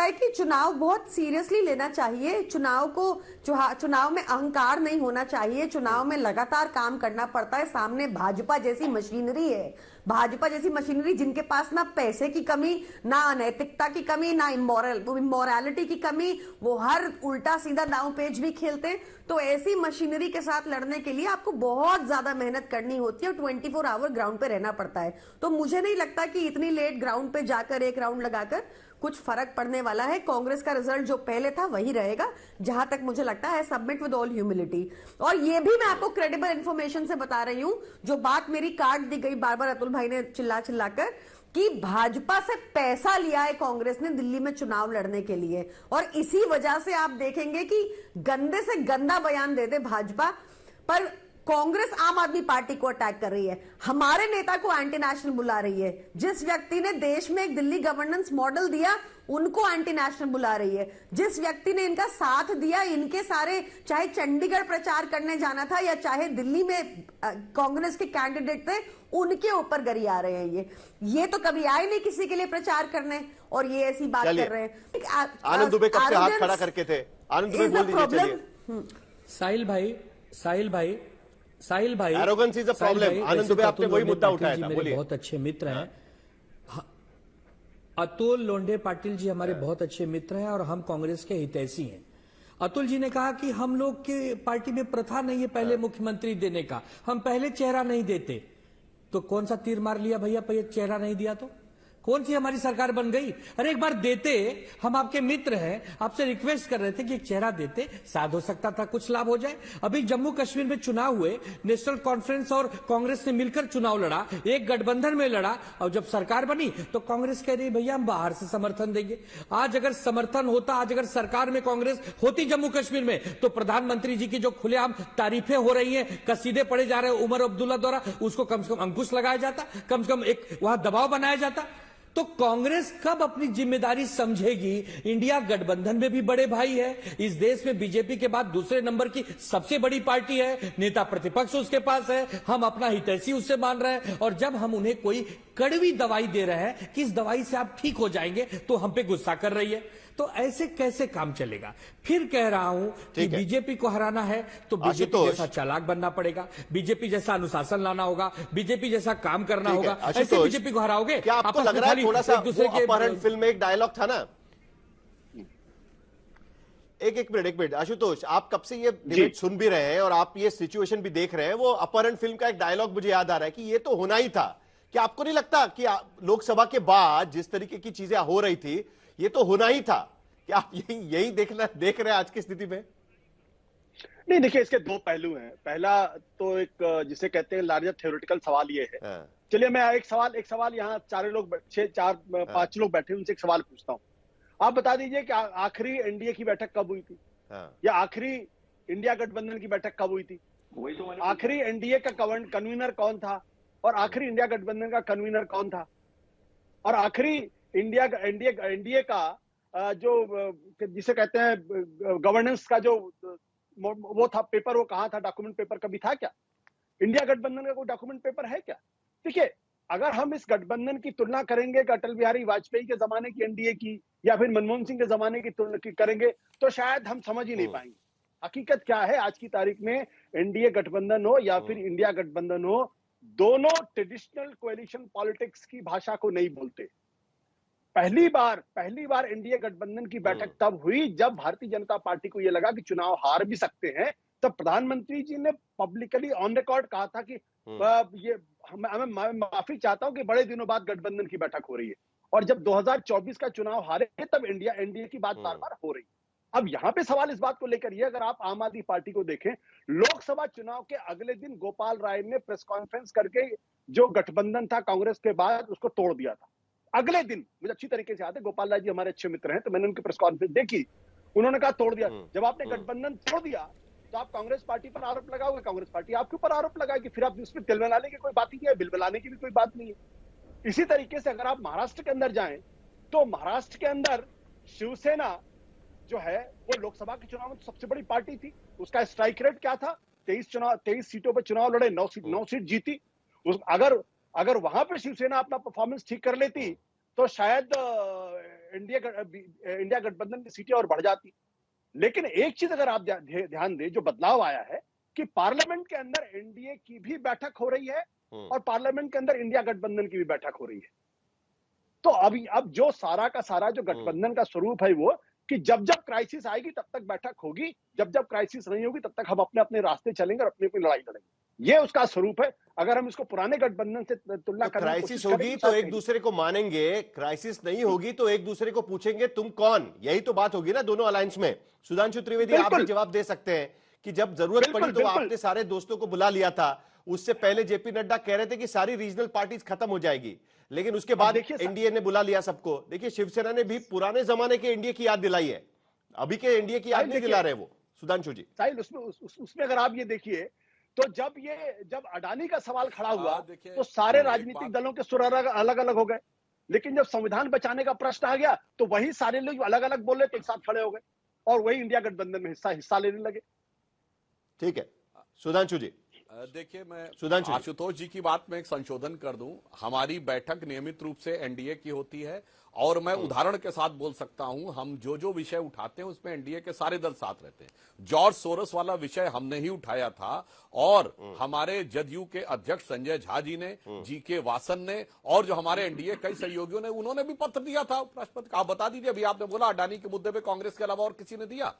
है कि चुनाव बहुत सीरियसली लेना चाहिए। चुनाव में अहंकार नहीं होना चाहिए। चुनाव में लगातार काम करना पड़ता है। सामने भाजपा जैसी मशीनरी जिनके पास ना पैसे की कमी, ना अनैतिकता की कमी, ना इमोरलिटी की कमी, वो हर उल्टा सीधा दांव पेच भी खेलते हैं। तो ऐसी मशीनरी के साथ लड़ने के लिए आपको बहुत ज्यादा मेहनत करनी होती है और 24 आवर ग्राउंड पे रहना पड़ता है। तो मुझे नहीं लगता कि इतनी लेट ग्राउंड पे जाकर एक राउंड लगाकर कुछ फर्क पड़ने वाला है। कांग्रेस का रिजल्ट जो पहले था वही रहेगा, जहां तक मुझे लगता है। Submit with all humility. और ये भी मैं आपको क्रेडिबल इंफॉर्मेशन से बता रही हूं, जो बात मेरी काट दी गई बार बार अतुल भाई ने चिल्लाकर, कि भाजपा से पैसा लिया है कांग्रेस ने दिल्ली में चुनाव लड़ने के लिए। और इसी वजह से आप देखेंगे कि गंदे से गंदा बयान दे दे भाजपा, पर कांग्रेस आम आदमी पार्टी को अटैक कर रही है, हमारे नेता को एंटी नेशनल बुला रही है। जिस व्यक्ति ने देश में एक दिल्ली गवर्नेंस मॉडल दिया, उनको एंटी नेशनल बुला रही है। जिस व्यक्ति ने इनका साथ दिया, इनके सारे, चाहे चंडीगढ़ प्रचार करने जाना था या चाहे दिल्ली में कांग्रेस के कैंडिडेट थे, उनके ऊपर गरिया रहे हैं। ये तो कभी आए नहीं किसी के लिए प्रचार करने, और ये ऐसी बात कर रहे हैं। आनंद दुबे कब से हाथ खड़ा करके थे? आनंद दुबे बोल दीजिए। चलिए साहिल भाई, एरोगेंस इज अ प्रॉब्लम। आनंद दुबे आपने वही मुद्दा उठाया था, बोलिए। बहुत अच्छे मित्र हैं अतुल लोंढे पाटिल जी, हमारे बहुत अच्छे मित्र हैं और हम कांग्रेस के हितैषी हैं। अतुल जी ने कहा कि हम लोग के पार्टी में प्रथा नहीं है पहले मुख्यमंत्री देने का, हम पहले चेहरा नहीं देते। तो कौन सा तीर मार लिया भैया, पहले चेहरा नहीं दिया तो कौन सी हमारी सरकार बन गई? अरे एक बार देते, हम आपके मित्र हैं, आपसे रिक्वेस्ट कर रहे थे कि एक चेहरा देते, शायद हो सकता था कुछ लाभ हो जाए। अभी जम्मू कश्मीर में चुनाव हुए, नेशनल कॉन्फ्रेंस और कांग्रेस ने मिलकर चुनाव लड़ा, एक गठबंधन में लड़ा, और जब सरकार बनी तो कांग्रेस कह रही भैया हम बाहर से समर्थन देंगे। आज अगर समर्थन होता, आज अगर सरकार में कांग्रेस होती जम्मू कश्मीर में, तो प्रधानमंत्री जी की जो खुलेआम तारीफें हो रही है, कसीदे पढ़े जा रहे हैं उमर अब्दुल्ला द्वारा, उसको कम से कम अंकुश लगाया जाता, कम से कम एक वहां दबाव बनाया जाता। तो कांग्रेस कब अपनी जिम्मेदारी समझेगी? इंडिया गठबंधन में भी बड़े भाई है, इस देश में बीजेपी के बाद दूसरे नंबर की सबसे बड़ी पार्टी है, नेता प्रतिपक्ष उसके पास है, हम अपना हितैषी उससे मान रहे हैं, और जब हम उन्हें कोई कड़वी दवाई दे रहे हैं कि इस दवाई से आप ठीक हो जाएंगे, तो हम पे गुस्सा कर रही है। तो ऐसे कैसे काम चलेगा? फिर कह रहा हूं कि बीजेपी को हराना है तो बीजेपी जैसा चालाक बनना पड़ेगा, बीजेपी जैसा अनुशासन लाना होगा, बीजेपी जैसा काम करना होगा। ऐसे बीजेपी को हराओगे? क्या आपको लग रहा है थोड़ा सा अपहरण फिल्म में एक डायलॉग था ना? एक मिनट आशुतोष, आप कब से ये डिबेट सुन भी रहे हैं और आप ये सिचुएशन भी देख रहे हैं, वो अपहरण फिल्म का एक डायलॉग मुझे याद आ रहा है कि ये तो होना ही था। क्या आपको नहीं लगता कि लोकसभा के बाद जिस तरीके की चीजें हो रही थी, ये तो होना ही था? क्या आप यही देख रहे हैं आज की स्थिति में? नहीं, देखिए, इसके दो पहलू हैं। पहला तो एक जिसे कहते हैं लार्जर थ्योरेटिकल सवाल ये है। चलिए, मैं एक सवाल यहाँ पांच लोग बैठे, उनसे एक सवाल पूछता हूँ। आप बता दीजिए कि आखिरी एनडीए की बैठक कब हुई थी, या आखिरी इंडिया गठबंधन की बैठक कब हुई थी? आखिरी एनडीए का कन्वीनर कौन था, और आखिरी इंडिया गठबंधन का कन्वीनर कौन था, और आखिरी एनडीए का जो जिसे कहते हैं गवर्नेंस का जो वो था पेपर, वो कहाँ था? डॉक्यूमेंट पेपर कभी था क्या? इंडिया गठबंधन का कोई डॉक्यूमेंट पेपर है क्या? देखिए, अगर हम इस गठबंधन की तुलना करेंगे अटल बिहारी वाजपेयी के जमाने की एनडीए की या फिर मनमोहन सिंह के जमाने की तुलना करेंगे, तो शायद हम समझ ही नहीं पाएंगे। हकीकत क्या है आज की तारीख में, एनडीए गठबंधन हो या फिर इंडिया गठबंधन हो, दोनों ट्रेडिशनल कोएलिशन पॉलिटिक्स की भाषा को नहीं बोलते। पहली बार एनडीए गठबंधन की बैठक तब हुई जब भारतीय जनता पार्टी को यह लगा कि चुनाव हार भी सकते हैं। तब प्रधानमंत्री जी ने पब्लिकली ऑन रिकॉर्ड कहा था कि ये मैं माफी चाहता हूं कि बड़े दिनों बाद गठबंधन की बैठक हो रही है। और जब 2024 का चुनाव हारे तब एनडीए की बात बार बार हो रही है। अब यहाँ पे सवाल इस बात को लेकर ये, अगर आप आम आदमी पार्टी को देखें, लोकसभा चुनाव के अगले दिन गोपाल राय ने प्रेस कॉन्फ्रेंस करके जो गठबंधन था कांग्रेस के बाद, उसको तोड़ दिया था। अगले दिन, मुझे अच्छी तरीके से याद है, गोपाल राय जी हमारे अच्छे मित्र हैं, तो मैंने उनकी प्रेस कॉन्फ्रेंस देखी, उन्होंने कहा तोड़ दिया। जब आपने गठबंधन तोड़ दिया तो आप कांग्रेस पार्टी पर आरोप लगाओगे, कांग्रेस पार्टी आपके ऊपर आरोप लगाएगी, फिर आप उसमें तिल मिलाने की कोई बात ही नहीं है, बिल मिलाने की भी कोई बात नहीं है। इसी तरीके से अगर आप महाराष्ट्र के अंदर जाएं तो महाराष्ट्र के अंदर शिवसेना जो है वो लोकसभा के चुनाव में सबसे बड़ी पार्टी थी। उसका स्ट्राइक रेट क्या था? 23 सीटों पर चुनाव लड़े, 9 सीट जीती। अगर वहां पर शिवसेना अपना परफॉर्मेंस ठीक कर लेती तो शायद इंडिया गठबंधन की सीटें और बढ़ जाती। लेकिन एक चीज अगर आप ध्यान दें, जो बदलाव आया है कि पार्लियामेंट के अंदर एनडीए की भी बैठक हो रही है और पार्लियामेंट के अंदर इंडिया गठबंधन की भी बैठक हो रही है। तो अब जो सारा का सारा जो गठबंधन का स्वरूप है वो कि जब जब क्राइसिस आएगी तब तक बैठक होगी, जब जब क्राइसिस नहीं होगी तब तक हम अपने अपने रास्ते चलेंगे और अपनी अपनी लड़ाई लड़ेंगे। ये उसका स्वरूप है। अगर हम इसको पुराने गठबंधन से तुलना करें, क्राइसिस होगी तो एक दूसरे को मानेंगे, क्राइसिस नहीं होगी तो एक दूसरे को पूछेंगे तुम कौन। यही तो बात होगी ना दोनों अलायंस में। सुधांशु त्रिवेदी, आप भी जवाब दे सकते हैं कि जब जरूरत पड़ी तो आपने सारे दोस्तों को बुला लिया था। उससे पहले जेपी नड्डा कह रहे थे कि सारी रीजनल पार्टीज खत्म हो जाएगी, लेकिन उसके बाद एनडीए ने बुला लिया सबको। देखिए, शिवसेना ने भी पुराने जमाने के एनडीए की याद दिलाई है, अभी के एनडीए की याद नहीं दिला रहे वो। सुधांशु जी, साहिल, उसमें अगर आप ये देखिए तो जब अडानी का सवाल खड़ा हुआ तो सारे राजनीतिक दलों के सुर अलग अलग हो गए, लेकिन जब संविधान बचाने का प्रश्न आ गया तो वही सारे लोग अलग अलग बोले तो एक साथ खड़े हो गए और वही इंडिया गठबंधन में हिस्सा लेने लगे। ठीक है, सुधांशु जी। देखिए, मैं आशुतोष जी की बात में एक संशोधन कर दूं। हमारी बैठक नियमित रूप से एनडीए की होती है और मैं उदाहरण के साथ बोल सकता हूं, हम जो विषय उठाते हैं उसमें एनडीए के सारे दल साथ रहते हैं। जॉर्ज सोरोस वाला विषय हमने ही उठाया था और हमारे जदयू के अध्यक्ष संजय झा जी ने, जीके वासन ने और जो हमारे एनडीए कई सहयोगियों ने, उन्होंने भी पत्र दिया था उपराष्ट्रपति का। आप बता दीजिए, अभी आपने बोला अडानी के मुद्दे पर कांग्रेस के अलावा और किसी ने दिया?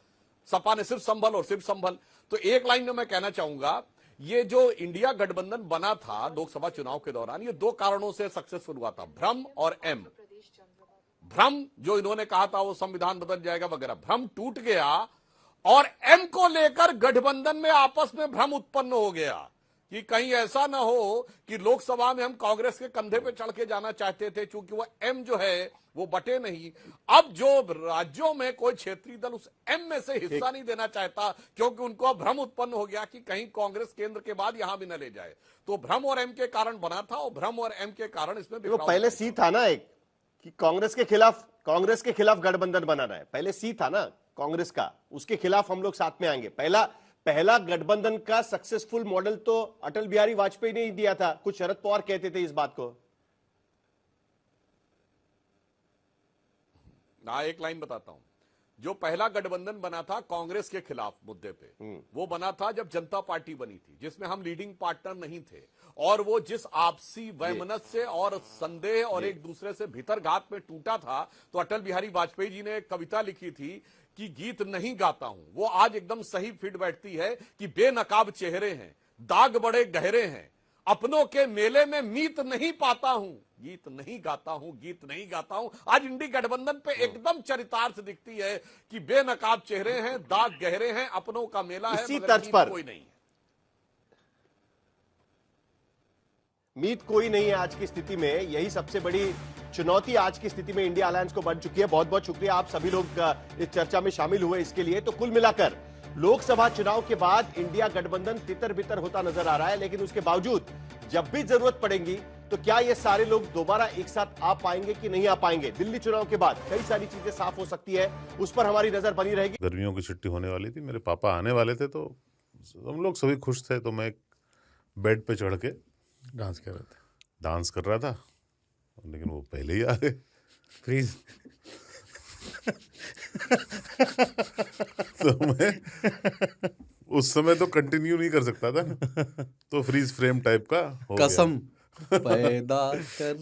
सपा ने सिर्फ संभल और सिर्फ संभल। तो एक लाइन में मैं कहना चाहूंगा, ये जो इंडिया गठबंधन बना था लोकसभा चुनाव के दौरान, ये दो कारणों से सक्सेसफुल हुआ था, भ्रम और एम। भ्रम जो इन्होंने कहा था वो संविधान बदल जाएगा वगैरह, भ्रम टूट गया और एम को लेकर गठबंधन में आपस में भ्रम उत्पन्न हो गया कि कहीं ऐसा ना हो कि लोकसभा में हम कांग्रेस के कंधे पे चढ़ के जाना चाहते थे, क्योंकि वो एम जो है वो बटे नहीं। अब जो राज्यों में कोई क्षेत्रीय दल उस एम में से हिस्सा नहीं देना चाहता क्योंकि उनको भ्रम उत्पन्न हो गया कि कहीं कांग्रेस केंद्र के बाद यहां भी न ले जाए। तो भ्रम और एम के कारण बना था और भ्रम और एम के कारण इसमें पहले सी था ना, एक कि कांग्रेस के खिलाफ गठबंधन बनाना है। पहले सी था ना कांग्रेस का, उसके खिलाफ हम लोग साथ में आएंगे। पहला गठबंधन का सक्सेसफुल मॉडल तो अटल बिहारी वाजपेयी ने ही दिया था। कुछ शरद पवार कहते थे इस बात को। ना एक लाइन बताता हूं, जो पहला गठबंधन बना था कांग्रेस के खिलाफ मुद्दे पे, वो बना था जब जनता पार्टी बनी थी, जिसमें हम लीडिंग पार्टनर नहीं थे, और वो जिस आपसी वैमनस्य और संदेह और एक दूसरे से भीतरघात में टूटा था। तो अटल बिहारी वाजपेयी जी ने एक कविता लिखी थी कि गीत नहीं गाता हूं, वो आज एकदम सही फिट बैठती है कि बेनकाब चेहरे हैं, दाग बड़े गहरे हैं, अपनों के मेले में मीत नहीं पाता हूं, गीत नहीं गाता हूं, गीत नहीं गाता हूं। आज इंडी गठबंधन पे एकदम चरितार्थ दिखती है कि बेनकाब चेहरे हैं, दाग गहरे हैं, अपनों का मेला है, इसी मगर तर्ज मीत पर कोई नहीं है। मीत कोई नहीं है आज की स्थिति में। यही सबसे बड़ी चुनौती आज की स्थिति में इंडिया अलायंस को बन चुकी है। बहुत बहुत शुक्रिया आप सभी लोग इस चर्चा में शामिल हुए इसके लिए। तो कुल मिलाकर लोकसभा चुनाव के बाद इंडिया गठबंधन तितर बितर होता नजर आ रहा है, लेकिन उसके बावजूद जब भी जरूरत पड़ेगी तो क्या ये सारे लोग दोबारा एक साथ आ पाएंगे कि नहीं आ पाएंगे? दिल्ली चुनाव के बाद कई सारी चीजें साफ हो सकती है, उस पर हमारी नजर बनी रहेगी। गर्मियों की छुट्टी होने वाली थी, मेरे पापा आने वाले थे, तो हम लोग सभी खुश थे। तो मैं बेड पे चढ़ के डांस कर रहा था, लेकिन वो पहले ही आ गए। फ्रीज तो मैं उस समय तो कंटिन्यू नहीं कर सकता था ना, तो फ्रीज फ्रेम टाइप का हो कसम गया। पैदा कर